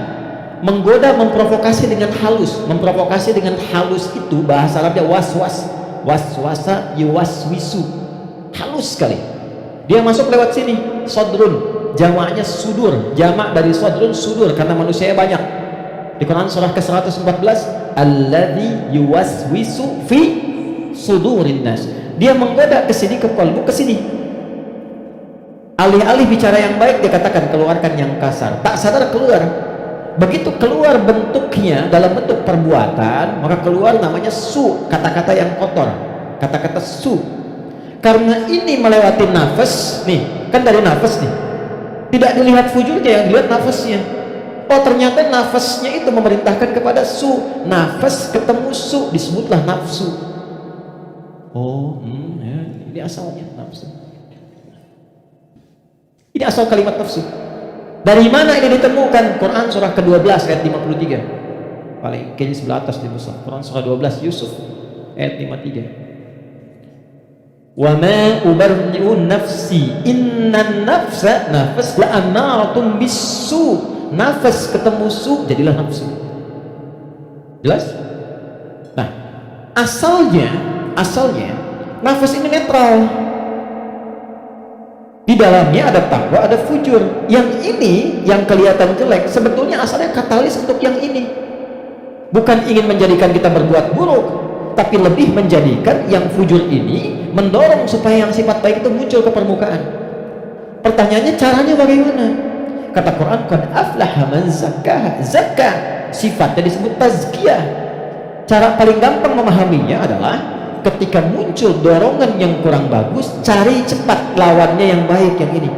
menggoda, memprovokasi dengan halus. Memprovokasi dengan halus itu bahasa Arabnya waswas. Waswasa yuwaswisu. Halus sekali. Dia masuk lewat sini, sodrun, jamaknya sudur, jamak dari sodrun sudur karena manusianya banyak. Di Quran surah ke-114, alladzi yuwaswisu fi sudurin nas. Dia menggoda ke sini, ke kolbu, ke sini. Alih-alih bicara yang baik, dia katakan keluarkan yang kasar. Tak sadar keluar. Begitu keluar bentuknya dalam bentuk perbuatan, maka keluar namanya su, kata-kata yang kotor, kata-kata su. Karena ini melewati nafas nih, kan dari nafas nih, tidak dilihat fujurnya, yang dilihat nafasnya. Oh ternyata nafasnya itu memerintahkan kepada su. Nafas ketemu su, disebutlah nafsu. Oh ya, ini asalnya nafsu. Ini asal kalimat nafsu. Dari mana ini ditemukan? Quran surah ke-12 ayat 53. Paling kayaknya sebelah atas di mushaf. Quran surah 12 Yusuf ayat 53. Wa ma ubarri'u nafsi innan nafsa nafas la'amaratun bisu. Nafas ketemu su jadilah nafsu. Jelas? Nah, asalnya nafas ini netral. Di dalamnya ada takwa, ada fujur. Yang ini yang kelihatan jelek sebetulnya asalnya katalis untuk yang ini. Bukan ingin menjadikan kita berbuat buruk, tapi lebih menjadikan yang fujur ini mendorong supaya yang sifat baik itu muncul ke permukaan. Pertanyaannya caranya bagaimana? Kata Quran, qad aflaha man zakkaha. Zakkah sifatnya disebut tazkiyah. Cara paling gampang memahaminya adalah ketika muncul dorongan yang kurang bagus, cari cepat lawannya yang baik, yang ini.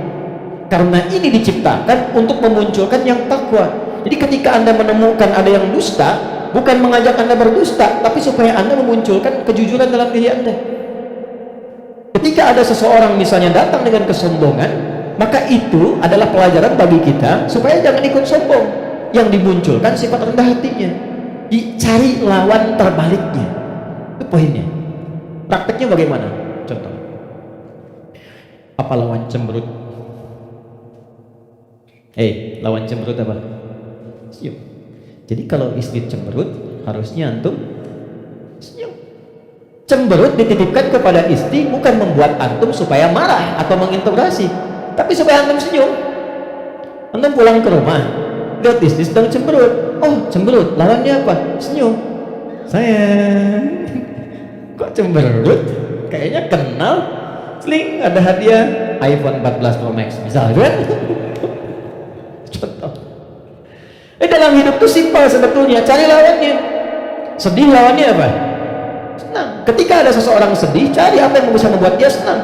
Karena ini diciptakan untuk memunculkan yang takwa. Jadi ketika Anda menemukan ada yang dusta, bukan mengajak Anda berdusta, tapi supaya Anda memunculkan kejujuran dalam diri Anda. Ketika ada seseorang misalnya datang dengan kesombongan, maka itu adalah pelajaran bagi kita supaya jangan ikut sombong. Yang dimunculkan sifat rendah hatinya, dicari lawan terbaliknya. Itu poinnya. Prakteknya bagaimana? Contoh, apa lawan cemberut? Lawan cemberut apa? Senyum. Jadi kalau istri cemberut, harusnya antum senyum. Cemberut dititipkan kepada istri bukan membuat antum supaya marah atau menginterogasi, tapi supaya antum senyum. Antum pulang ke rumah, lihat istri sedang cemberut. Oh, cemberut, lawannya apa? Senyum. Sayang, kok cemberut? Kayaknya kenal. Sling, ada hadiah iPhone 14 Pro Max, misalnya kan? Contoh. dalam hidup itu simpel sebetulnya, cari lawannya. Sedih lawannya apa? Senang. Ketika ada seseorang sedih, cari apa yang bisa membuat dia senang.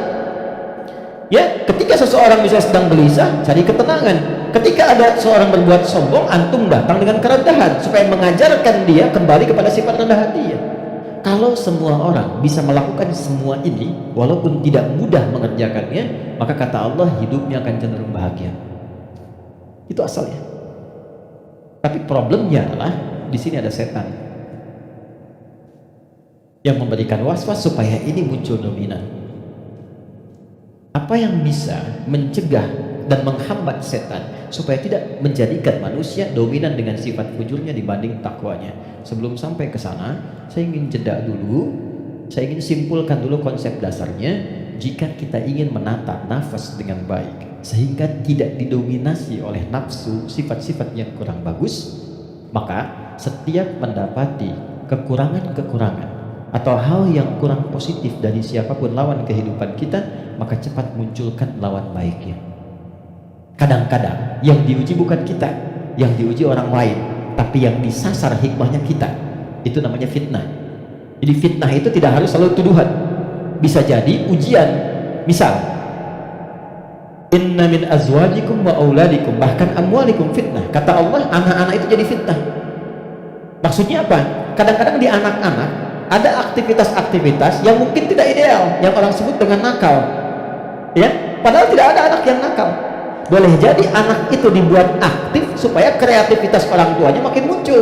Ya, ketika seseorang bisa sedang gelisah, cari ketenangan. Ketika ada seorang berbuat sombong, antum datang dengan kerendahan supaya mengajarkan dia kembali kepada sifat rendah hati. Kalau semua orang bisa melakukan semua ini, walaupun tidak mudah mengerjakannya, maka kata Allah, hidupnya akan cenderung bahagia. Itu asalnya. Tapi problemnya adalah di sini ada setan yang memberikan was-was supaya ini muncul dominan. Apa yang bisa mencegah dan menghambat setan supaya tidak menjadikan manusia dominan dengan sifat fujurnya dibanding takwanya? Sebelum sampai ke sana, saya ingin jeda dulu. Saya ingin simpulkan dulu konsep dasarnya. Jika kita ingin menata nafas dengan baik sehingga tidak didominasi oleh nafsu sifat-sifat yang kurang bagus, maka setiap mendapati kekurangan-kekurangan atau hal yang kurang positif dari siapapun lawan kehidupan kita, maka cepat munculkan lawan baiknya. Kadang-kadang yang diuji bukan kita, yang diuji orang lain, tapi yang disasar hikmahnya kita. Itu namanya fitnah. Jadi fitnah itu tidak harus selalu tuduhan, bisa jadi ujian. Misal, inna min azwajikum wa auladikum, bahkan amwalikum fitnah. Kata Allah, anak-anak itu jadi fitnah. Maksudnya apa? Kadang-kadang di anak-anak ada aktivitas-aktivitas yang mungkin tidak ideal, yang orang sebut dengan nakal, ya, padahal tidak ada anak yang nakal. Boleh jadi anak itu dibuat aktif supaya kreativitas orang tuanya makin muncul.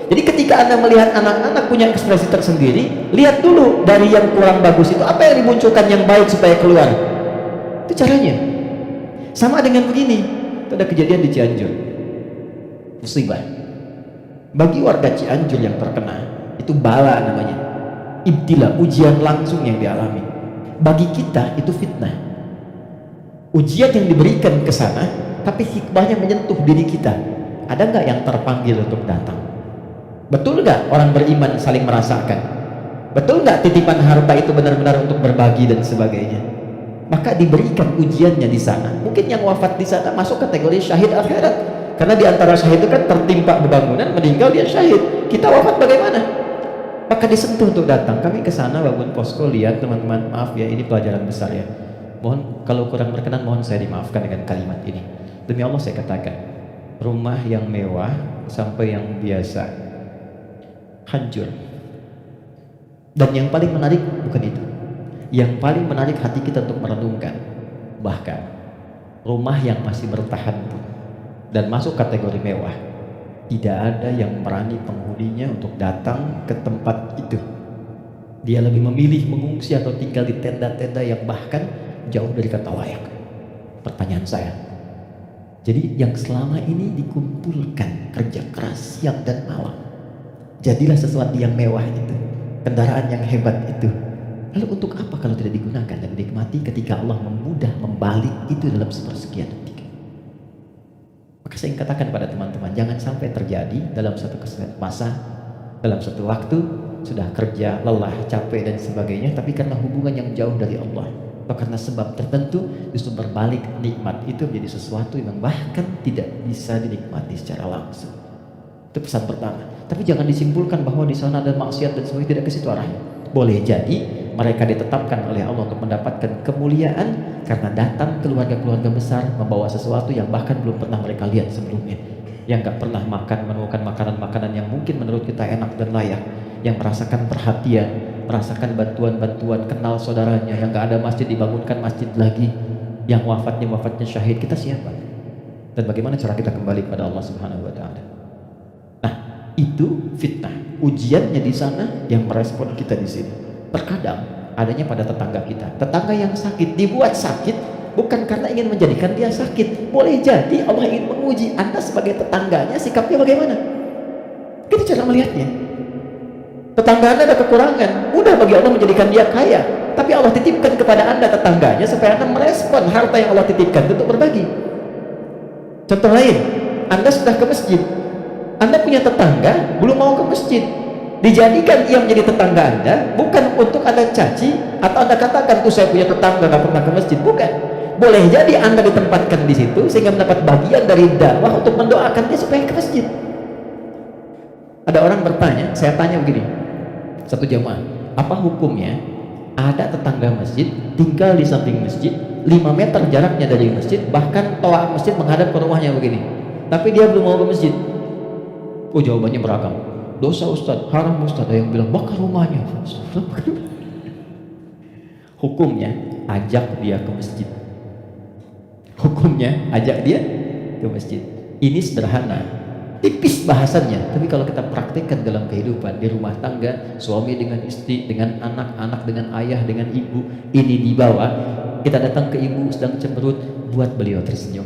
Jadi ketika Anda melihat anak-anak punya ekspresi tersendiri, lihat dulu dari yang kurang bagus itu apa yang dimunculkan yang baik supaya keluar. Itu caranya. Sama dengan begini, itu ada kejadian di Cianjur, musibah bagi warga Cianjur yang terkena. Itu bala namanya, ibtila, ujian langsung yang dialami. Bagi kita itu fitnah, ujian yang diberikan ke sana, tapi hikmahnya menyentuh diri kita. Ada nggak yang terpanggil untuk datang? Betul nggak orang beriman saling merasakan? Betul nggak titipan harta itu benar-benar untuk berbagi dan sebagainya? Maka diberikan ujiannya di sana. Mungkin yang wafat di sana masuk kategori syahid akhirat, karena di antara syahid itu kan tertimpa bebangunan, meninggal dia syahid. Kita wafat bagaimana? Maka disentuh untuk datang. Kami ke sana bangun posko, lihat teman-teman, maaf ya, ini pelajaran besar ya. Mohon kalau kurang berkenan, mohon saya dimaafkan dengan kalimat ini. Demi Allah saya katakan, rumah yang mewah sampai yang biasa hancur. Dan yang paling menarik bukan itu. Yang paling menarik hati kita untuk merenungkan, bahkan rumah yang masih bertahan pun dan masuk kategori mewah, tidak ada yang berani penghuninya untuk datang ke tempat itu. Dia lebih memilih mengungsi atau tinggal di tenda-tenda yang bahkan jauh dari kata layak. Pertanyaan saya, jadi yang selama ini dikumpulkan kerja keras siang dan malam, jadilah sesuatu yang mewah itu, kendaraan yang hebat itu, lalu untuk apa kalau tidak digunakan dan dinikmati ketika Allah memudah membalik itu dalam sepersekian detik? Maka saya ingin katakan pada teman-teman, jangan sampai terjadi dalam satu masa, dalam satu waktu sudah kerja, lelah, capek dan sebagainya, tapi karena hubungan yang jauh dari Allah atau karena sebab tertentu justru berbalik, nikmat itu menjadi sesuatu yang bahkan tidak bisa dinikmati secara langsung. Itu pesan pertama. Tapi jangan disimpulkan bahwa di sana ada maksiat dan sebagainya, tidak ke situ arahnya. Boleh jadi mereka ditetapkan oleh Allah untuk mendapatkan kemuliaan karena datang keluarga-keluarga besar membawa sesuatu yang bahkan belum pernah mereka lihat sebelumnya, yang gak pernah menemukan makanan-makanan yang mungkin menurut kita enak dan layak, yang merasakan perhatian, merasakan bantuan-bantuan, kenal saudaranya, yang gak ada masjid dibangunkan masjid lagi, yang wafatnya syahid. Kita siapa? Dan bagaimana cara kita kembali kepada Allah Subhanahu wa Ta'ala? Nah, itu fitnah. Ujiannya di sana, yang merespon kita di sini. Terkadang adanya pada tetangga kita, tetangga yang sakit, dibuat sakit bukan karena ingin menjadikan dia sakit. Boleh jadi Allah ingin menguji Anda sebagai tetangganya, sikapnya bagaimana. Kita cara melihatnya. Tetangga Anda ada kekurangan, mudah bagi Allah menjadikan dia kaya, tapi Allah titipkan kepada Anda tetangganya supaya Anda merespon harta yang Allah titipkan untuk berbagi. Contoh lain, Anda sudah ke masjid, Anda punya tetangga belum mau ke masjid, dijadikan ia menjadi tetangga Anda bukan untuk Anda caci atau Anda katakan tuh saya punya tetangga gak pernah ke masjid, bukan. Boleh jadi Anda ditempatkan di situ sehingga mendapat bagian dari dakwah untuk mendoakan dia supaya ke masjid. Ada orang bertanya, saya tanya begini, satu jamaah, apa hukumnya ada tetangga masjid tinggal di samping masjid 5 meter jaraknya dari masjid, bahkan toa masjid menghadap ke rumahnya begini, tapi dia belum mau ke masjid? Oh, jawabannya beragam. Dosa Ustaz, haram Ustaz. Ada yang bilang bakar rumahnya. Hukumnya ajak dia ke masjid. Hukumnya ajak dia ke masjid. Ini sederhana, tipis bahasannya, tapi kalau kita praktekkan dalam kehidupan di rumah tangga, suami dengan istri, dengan anak, anak dengan ayah, dengan ibu, ini dibawa. Kita datang ke ibu sedang cemberut, buat beliau tersenyum.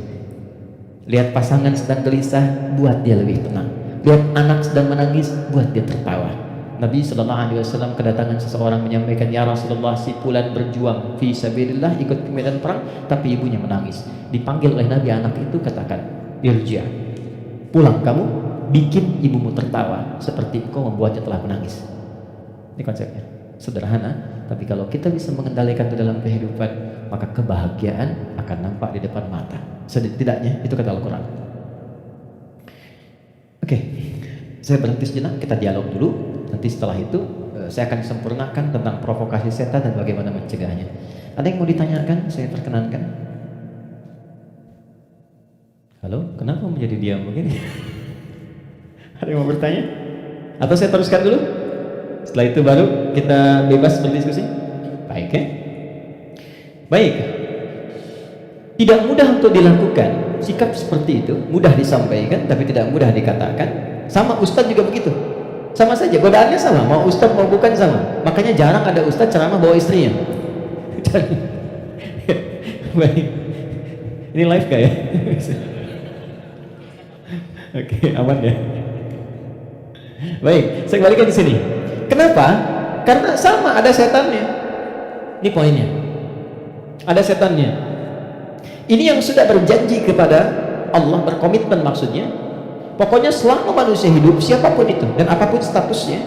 Lihat pasangan sedang gelisah, buat dia lebih tenang. Lihat anak sedang menangis, buat dia tertawa. Nabi SAW kedatangan seseorang menyampaikan, ya Rasulullah, si fulan berjuang fi sabilillah, ikut ke medan perang, tapi ibunya menangis. Dipanggil oleh Nabi anak itu, katakan, irja, pulang kamu, bikin ibumu tertawa seperti engkau membuatnya telah menangis. Ini konsepnya, sederhana, tapi kalau kita bisa mengendalikan itu dalam kehidupan, maka kebahagiaan akan nampak di depan mata. Setidaknya itu kata Al-Quran. Oke, saya berhenti sejenak, kita dialog dulu. Nanti setelah itu saya akan sempurnakan tentang provokasi setan dan bagaimana mencegahnya. Ada yang mau ditanyakan? Saya perkenankan. Halo, kenapa menjadi diam begini? Ada yang mau bertanya? Atau saya teruskan dulu? Setelah itu baru kita bebas berdiskusi? Baik ya? Baik. Tidak mudah untuk dilakukan sikap seperti itu, mudah disampaikan tapi tidak mudah dikatakan. Sama Ustadz juga begitu, sama saja, godaannya sama, mau Ustadz mau bukan sama. Makanya jarang ada Ustadz ceramah bawa istrinya. Baik, ini live gak ya? Oke, aman ya. Baik, saya kembalikan di sini. Kenapa? Karena sama, ada setannya. Ini poinnya, ada setannya. Ini yang sudah berjanji kepada Allah, berkomitmen maksudnya. Pokoknya selama manusia hidup, siapapun itu dan apapun statusnya,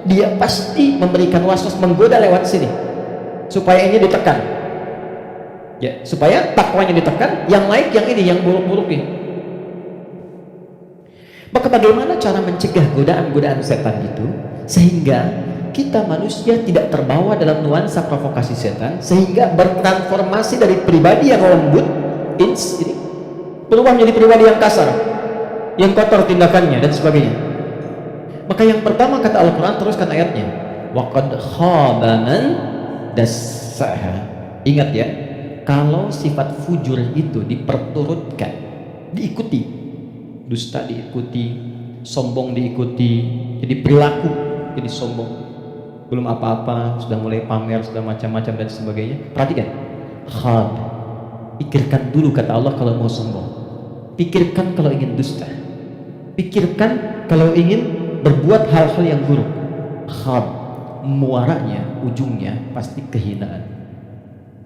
dia pasti memberikan waswas, menggoda lewat sini supaya ini ditekan, ya, supaya takwanya ditekan, yang naik yang ini, yang buruk-buruknya. Maka bagaimana cara mencegah godaan-godaan setan itu sehingga kita manusia tidak terbawa dalam nuansa provokasi setan, sehingga bertransformasi dari pribadi yang lembut ini berubah menjadi pribadi yang kasar, yang kotor tindakannya dan sebagainya. Maka yang pertama kata Al-Quran, teruskan ayatnya, waqad khaba man dassaha. Ingat ya, kalau sifat fujur itu diperturutkan, diikuti, dusta diikuti, sombong diikuti, jadi perilaku jadi sombong, belum apa-apa sudah mulai pamer, sudah macam-macam dan sebagainya. Perhatikan, khab, pikirkan dulu kata Allah kalau mau sombong, pikirkan kalau ingin dusta, pikirkan kalau ingin berbuat hal-hal yang buruk. Khab, muaranya, ujungnya pasti kehinaan.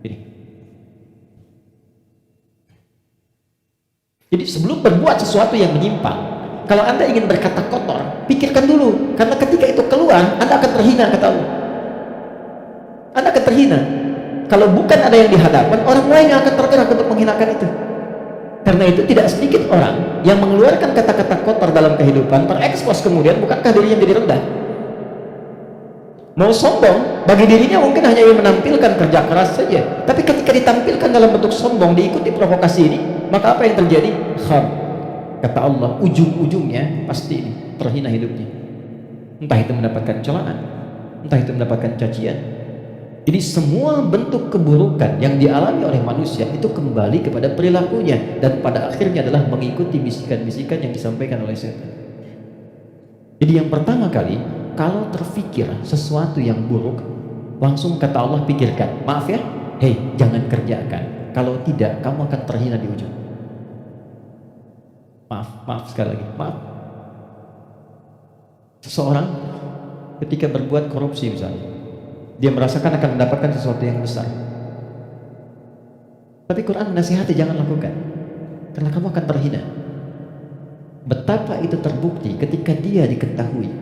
Ini. Jadi sebelum berbuat sesuatu yang menyimpang, kalau Anda ingin berkata kotor, pikirkan dulu, karena ketika itu keluar, Anda akan terhina kata Allah. Anda akan terhina. Kalau bukan ada yang di hadapan, orang lain yang akan tergerak untuk menghinakan itu. Karena itu tidak sedikit orang yang mengeluarkan kata-kata kotor dalam kehidupan, terekspos kemudian, bukankah dirinya menjadi rendah? Mau sombong, bagi dirinya mungkin hanya ingin menampilkan kerja keras saja, tapi ketika ditampilkan dalam bentuk sombong, diikuti provokasi ini, maka apa yang terjadi? Khab, kata Allah, ujung-ujungnya pasti ini, terhina hidupnya. Entah itu mendapatkan celaan, entah itu mendapatkan cacian. Jadi semua bentuk keburukan yang dialami oleh manusia itu kembali kepada perilakunya, dan pada akhirnya adalah mengikuti bisikan-bisikan yang disampaikan oleh setan. Jadi yang pertama kali, kalau terfikir sesuatu yang buruk, langsung kata Allah pikirkan, maaf ya, hei jangan kerjakan, kalau tidak kamu akan terhina di ujung. Maaf sekali lagi, maaf. Seseorang ketika berbuat korupsi misalnya, dia merasakan akan mendapatkan sesuatu yang besar, tapi Quran menasihati jangan lakukan, karena kamu akan terhina. Betapa itu terbukti ketika dia diketahui,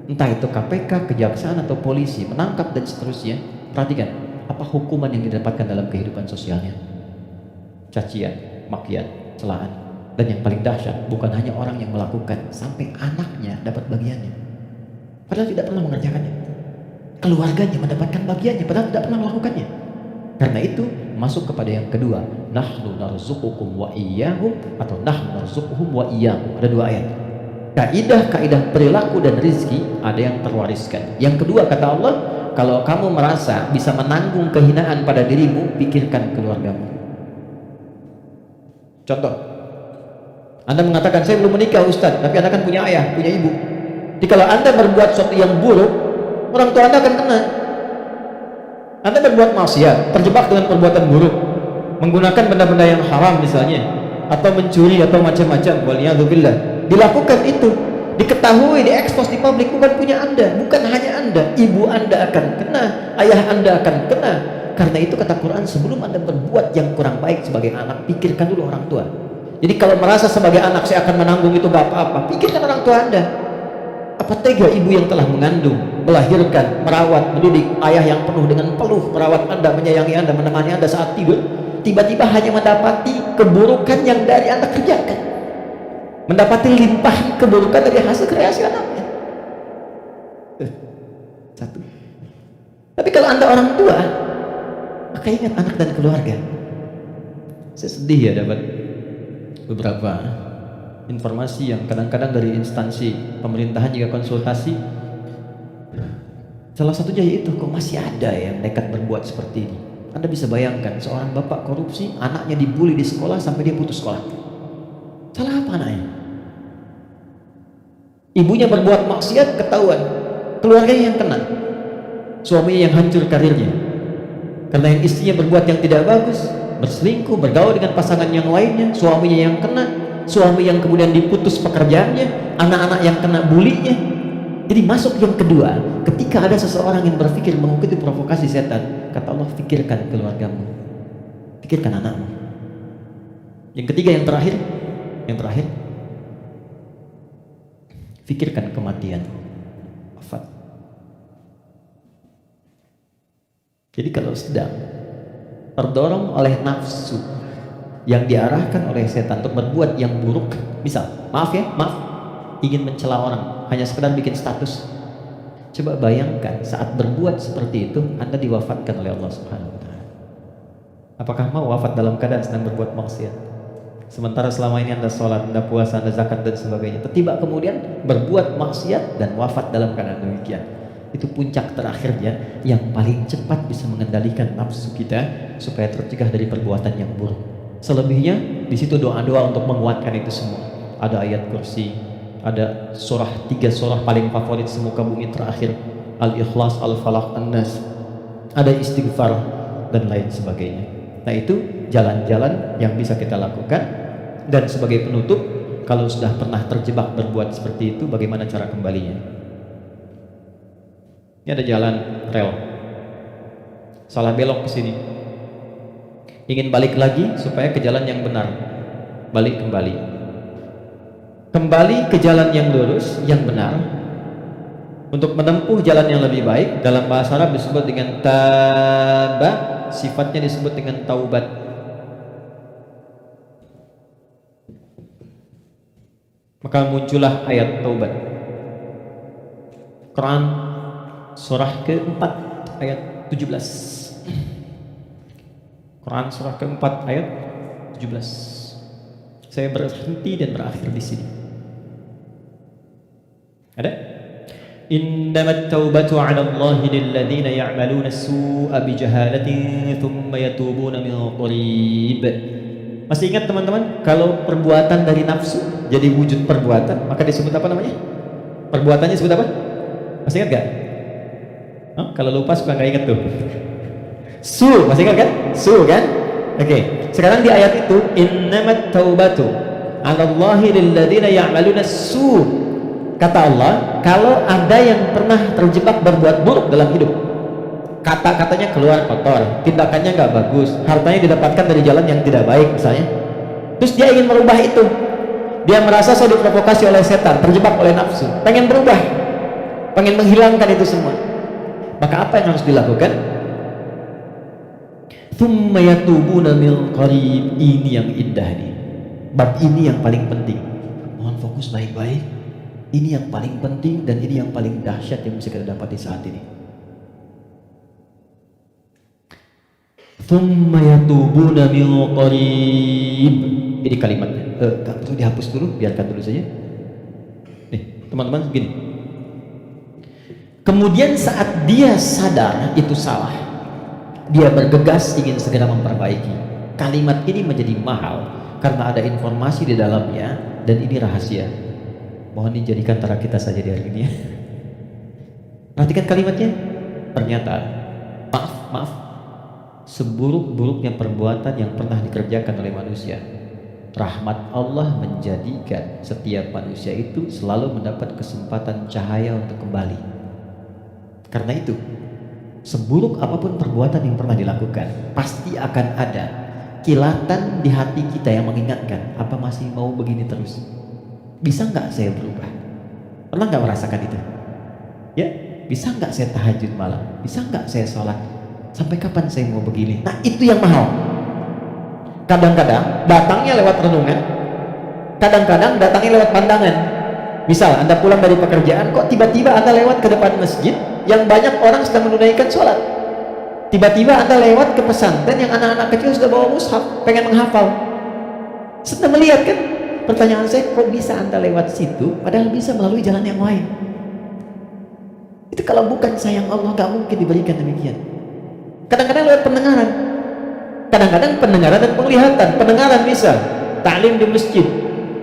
entah itu KPK, kejaksaan atau polisi menangkap dan seterusnya. Perhatikan apa hukuman yang didapatkan dalam kehidupan sosialnya: cacian, makian, celaan. Dan yang paling dahsyat, bukan hanya orang yang melakukan, sampai anaknya dapat bagiannya. Padahal tidak pernah mengerjakannya. Keluarganya mendapatkan bagiannya, padahal tidak pernah melakukannya. Karena itu masuk kepada yang kedua, nahnu narzuqukum wa iyyahum, atau nahnu narzuquhum wa iyyahum. Ada dua ayat. Kaidah perilaku dan rizki ada yang terwariskan. Yang kedua kata Allah, kalau kamu merasa bisa menanggung kehinaan pada dirimu, pikirkan keluargamu. Contoh, Anda mengatakan saya belum menikah Ustaz, tapi Anda kan punya ayah, punya ibu. Jadi kalau Anda berbuat sesuatu yang buruk, orang tua Anda akan kena. Anda berbuat maksiat, terjebak dengan perbuatan buruk, menggunakan benda-benda yang haram misalnya, atau mencuri atau macam-macam, waliyadzubillah. Dilakukan itu, diketahui, diekspos di publik, bukan punya Anda, bukan hanya Anda, ibu Anda akan kena, ayah Anda akan kena. Karena itu kata Quran, sebelum Anda berbuat yang kurang baik sebagai anak, pikirkan dulu orang tua. Jadi kalau merasa sebagai anak saya akan menanggung itu gak apa-apa, pikirkan orang tua Anda. Apa tega ibu yang telah mengandung, melahirkan, merawat, mendidik, ayah yang penuh dengan peluh merawat Anda, menyayangi Anda, menemani Anda saat tidur, tiba-tiba hanya mendapati keburukan yang dari Anda kerjakan, mendapati limpahan keburukan dari hasil kreasi anaknya. Satu. Tapi kalau Anda orang tua, maka ingat anak dan keluarga. Saya sedih ya dapat beberapa informasi yang kadang-kadang dari instansi pemerintahan juga konsultasi. Salah satunya yaitu kok masih ada yang nekat berbuat seperti ini. Anda bisa bayangkan seorang bapak korupsi, anaknya dibully di sekolah sampai dia putus sekolah. Salah apa anaknya? Ibunya berbuat maksiat, ketahuan, keluarganya yang kena, suaminya yang hancur karirnya karena yang istrinya berbuat yang tidak bagus, berselingkuh, bergaul dengan pasangan yang lainnya, suaminya yang kena, suami yang kemudian diputus pekerjaannya, anak-anak yang kena bulinya. Jadi masuk yang kedua, ketika ada seseorang yang berpikir mengikuti provokasi setan, kata Allah, pikirkan keluargamu, pikirkan anakmu. Yang ketiga, yang terakhir, pikirkan kematian, wafat. Jadi kalau sedang terdorong oleh nafsu yang diarahkan oleh setan untuk berbuat yang buruk, misal, maaf, ingin mencela orang, hanya sekedar bikin status, coba bayangkan saat berbuat seperti itu, Anda diwafatkan oleh Allah Subhanahu wa Ta'ala. Apakah mau wafat dalam keadaan sedang berbuat maksiat? Sementara selama ini Anda sholat, Anda puasa, Anda zakat dan sebagainya, tiba kemudian berbuat maksiat dan wafat dalam keadaan demikian. Itu puncak terakhirnya yang paling cepat bisa mengendalikan nafsu kita supaya tercegah dari perbuatan yang buruk. Selebihnya di situ doa-doa untuk menguatkan itu semua. Ada ayat kursi, ada tiga surah paling favorit semuka bumi terakhir, Al-Ikhlas, Al-Falaq, An-Nas, ada istighfar dan lain sebagainya. Nah itu jalan-jalan yang bisa kita lakukan. Dan sebagai penutup, kalau sudah pernah terjebak berbuat seperti itu, bagaimana cara kembalinya? Ini ada jalan rel, salah belok ke sini, ingin balik lagi supaya ke jalan yang benar, balik kembali ke jalan yang lurus, yang benar, untuk menempuh jalan yang lebih baik. Dalam bahasa Arab disebut dengan taba, sifatnya disebut dengan taubat. Maka muncullah ayat taubat, Quran surah ke-4 ayat 17. Quran surah ke-4 ayat 17. Saya berhenti dan berakhir di sini. Ada? Innamat taubatu 'ala Allahi lilladzina ya'maluna as-su'a bijahalatin thumma yatubuna min qarib. Masih ingat teman-teman, kalau perbuatan dari nafsu jadi wujud perbuatan, maka disebut apa namanya? Perbuatannya disebut apa? Masih ingat gak? Kalau lupa suka nggak ingat tuh. Masih ingat kan? Kan? Oke. Sekarang di ayat itu, innamat taubatu 'ala Allahi lilladzina ya'maluna as-su'. Kata Allah, kalau ada yang pernah terjebak berbuat buruk dalam hidup, kata-katanya keluar kotor, tindakannya nggak bagus, hartanya didapatkan dari jalan yang tidak baik misalnya, terus dia ingin merubah itu, dia merasa saya diprovokasi oleh setan, terjebak oleh nafsu, pengen berubah, pengen menghilangkan itu semua, maka apa yang harus dilakukan? Tsumma yatubuna min qarib. Ini yang indah nih. Bab ini yang paling penting. Mohon fokus baik-baik. Ini yang paling penting dan ini yang paling dahsyat yang bisa kita dapati saat ini. Thumma yatubuna min qarib. Ini kalimatnya. Perlu dihapus dulu, biarkan dulu saja. Nih, teman-teman begini. Kemudian saat dia sadar itu salah, dia bergegas ingin segera memperbaiki. Kalimat ini menjadi mahal karena ada informasi di dalamnya dan ini rahasia. Mohon dijadikan antara kita saja di hari ini ya. Perhatikan kalimatnya. Pernyataan. Maaf. Seburuk-buruknya perbuatan yang pernah dikerjakan oleh manusia, rahmat Allah menjadikan setiap manusia itu selalu mendapat kesempatan cahaya untuk kembali. Karena itu, seburuk apapun perbuatan yang pernah dilakukan, pasti akan ada kilatan di hati kita yang mengingatkan, apa masih mau begini terus? Bisa nggak saya berubah? Pernah nggak merasakan itu? Ya, bisa nggak saya tahajud malam? Bisa nggak saya sholat? Sampai kapan saya mau begini? Nah, itu yang mahal. Kadang-kadang datangnya lewat renungan, kadang-kadang datangnya lewat pandangan. Misal Anda pulang dari pekerjaan, kok tiba-tiba Anda lewat ke depan masjid yang banyak orang sedang menunaikan sholat. Tiba-tiba Anda lewat ke pesantren yang anak-anak kecil sudah bawa mushaf, pengen menghafal. Sedang melihat kan? Pertanyaan saya, kok bisa Anda lewat situ padahal bisa melalui jalan yang lain? Itu kalau bukan sayang Allah, gak mungkin diberikan demikian. Kadang-kadang lewat pendengaran, kadang-kadang pendengaran dan penglihatan. Pendengaran misal taklim di masjid,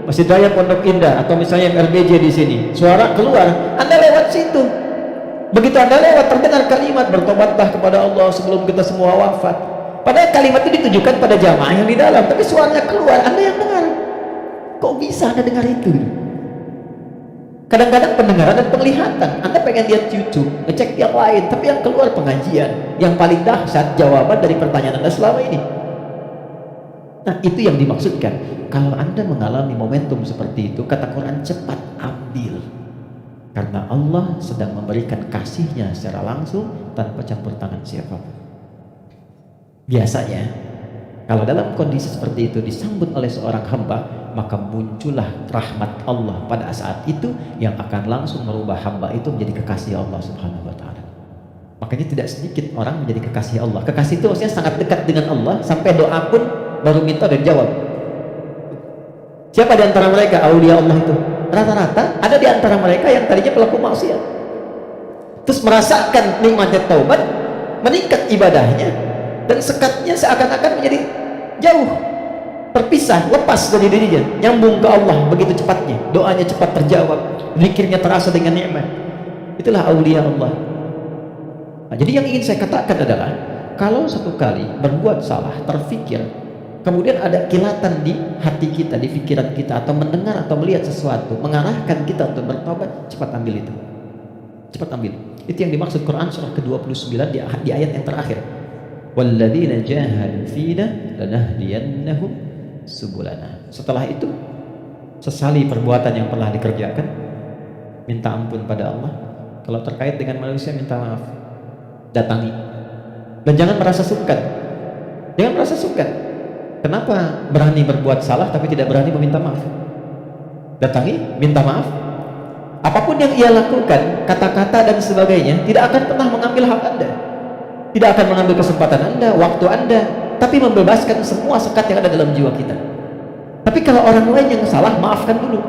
Masjid Raya Pondok Indah, atau misalnya MRBJ di sini, suara keluar, Anda lewat situ. Begitu Anda lewat, terdengar kalimat bertobatlah kepada Allah sebelum kita semua wafat. Padahal kalimat itu ditujukan pada jamaah yang di dalam, tapi suaranya keluar, Anda yang dengar. Kok bisa Anda dengar itu? Kadang-kadang pendengaran dan penglihatan. Anda pengen lihat YouTube, ngecek yang lain, tapi yang keluar pengajian. Yang paling dahsyat jawaban dari pertanyaan Anda selama ini. Nah, itu yang dimaksudkan. Kalau Anda mengalami momentum seperti itu, kata Quran, cepat ambil. Karena Allah sedang memberikan kasih-Nya secara langsung tanpa campur tangan siapapun. Biasanya, kalau dalam kondisi seperti itu disambut oleh seorang hamba, maka muncullah rahmat Allah pada saat itu yang akan langsung merubah hamba itu menjadi kekasih Allah Subhanahu wa taala. Makanya tidak sedikit orang menjadi kekasih Allah. Kekasih itu maksudnya sangat dekat dengan Allah sampai doa pun baru minta dan jawab. Siapa di antara mereka aulia Allah itu? Rata-rata ada di antara mereka yang tadinya pelaku maksiat, terus merasakan nikmatnya taubat, meningkat ibadahnya, dan sekatnya seakan-akan menjadi jauh, terpisah, lepas dari dirinya, nyambung ke Allah begitu cepatnya, doanya cepat terjawab, zikirnya terasa dengan nikmat. Itulah aulia Allah. Nah, jadi yang ingin saya katakan adalah, kalau satu kali berbuat salah, terfikir, kemudian ada kilatan di hati kita, di pikiran kita, atau mendengar atau melihat sesuatu mengarahkan kita untuk bertobat, cepat ambil itu, cepat ambil. Itu yang dimaksud Quran surah ke-29 di ayat yang terakhir, walladzina jahadu fina lanahdiyannahum subulana. Setelah itu, sesali perbuatan yang pernah dikerjakan, minta ampun pada Allah. Kalau terkait dengan manusia, minta maaf, datangi, dan jangan merasa sungkan. Jangan merasa sungkan. Kenapa berani berbuat salah tapi tidak berani meminta maaf? Datangi, minta maaf. Apapun yang ia lakukan, kata-kata dan sebagainya, tidak akan pernah mengambil hak Anda, tidak akan mengambil kesempatan Anda, waktu Anda, tapi membebaskan semua sekat yang ada dalam jiwa kita. Tapi kalau orang lain yang salah, maafkan dulu.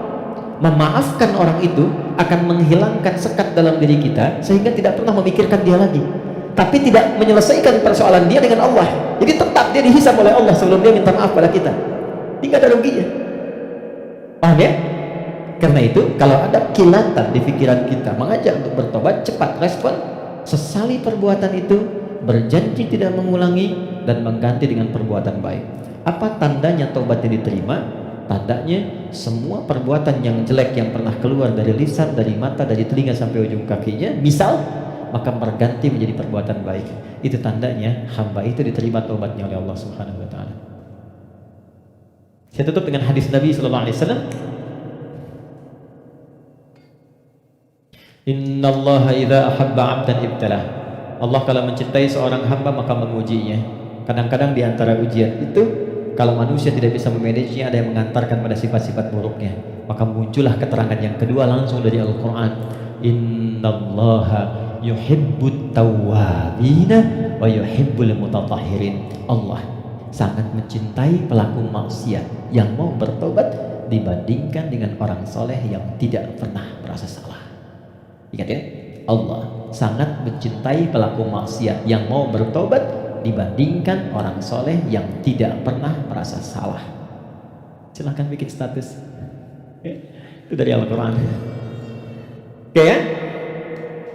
Memaafkan orang itu akan menghilangkan sekat dalam diri kita, sehingga tidak pernah memikirkan dia lagi, tapi tidak menyelesaikan persoalan dia dengan Allah. Jadi tetap dia dihisab oleh Allah sebelum dia minta maaf pada kita. Tidak ada ruginya. Paham ya? Karena itu, kalau ada kilatan di pikiran kita mengajak untuk bertobat, cepat respon, sesali perbuatan itu, berjanji tidak mengulangi, dan mengganti dengan perbuatan baik. Apa tandanya taubatnya diterima? Tandanya semua perbuatan yang jelek yang pernah keluar dari lisan, dari mata, dari telinga sampai ujung kakinya, misal, maka berganti menjadi perbuatan baik. Itu tandanya hamba itu diterima taubatnya oleh Allah Subhanahu wa taala. Saya tutup dengan hadis Nabi sallallahu alaihi wasallam. Innallaha idza ahabba 'abdan ibtalah. Allah kalau mencintai seorang hamba maka mengujinya. Kadang-kadang di antara ujian itu Kalau manusia tidak bisa memanagenya, ada yang mengantarkan pada sifat-sifat buruknya. Maka muncullah keterangan yang kedua langsung dari Al-Quran. Innallaha yuhibbut tawwabina wa yuhibbul mutatahhirin. Allah sangat mencintai pelaku maksiat yang mau bertobat dibandingkan dengan orang soleh yang tidak pernah merasa salah. Ingat ya, Allah sangat mencintai pelaku maksiat yang mau bertobat dibandingkan orang soleh yang tidak pernah merasa salah. Silahkan bikin status. Itu dari Al-Quran. Oke ya?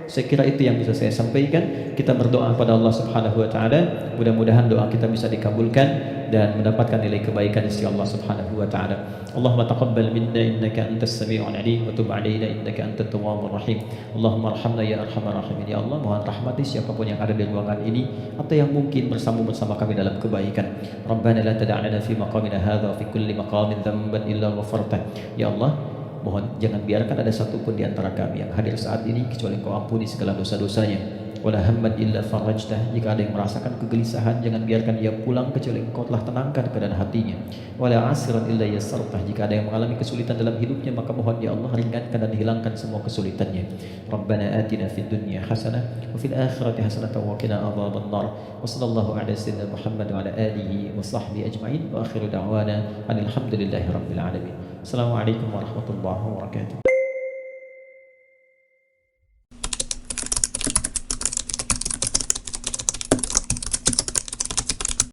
Saya kira itu yang bisa saya sampaikan. Kita berdoa pada Allah Subhanahu wa taala, mudah-mudahan doa kita bisa dikabulkan dan mendapatkan nilai kebaikan dari Allah Subhanahu wa taala. Allahumma taqabbal minna innaka antas samiul alim wa tub alaina innaka antat tawwabur rahim. Allahumma arhamna ya arhamar rahimin. Ya Allah, mohon rahmati siapapun yang ada di ruangan ini atau yang mungkin bersama kami dalam kebaikan. Rabbana la tad'alna fi maqamina hadza wa fi kulli maqamin dhanban illa ghafartah. Ya Allah, mohon jangan biarkan ada satupun di antara kami yang hadir saat ini kecuali Engkau ampuni segala dosa-dosanya. Wala hamman illa farajtah. Jika ada yang merasakan kegelisahan, jangan biarkan dia pulang kecuali Engkau telah tenangkan keadaan hatinya. Wala asran illa yassartah. Jika ada yang mengalami kesulitan dalam hidupnya, maka mohon ya Allah ringankan dan hilangkan semua kesulitannya. Rabbana atina fid dunya hasanah wa fil akhirati hasanah wa qina adzaban nar. Wa sallallahu ala sayyidina Muhammad wa ala alihi wa sahbihi ajma'in. Wa akhiru da'wana alhamdulillahi rabbil alamin. Assalamualaikum warahmatullahi wabarakatuh.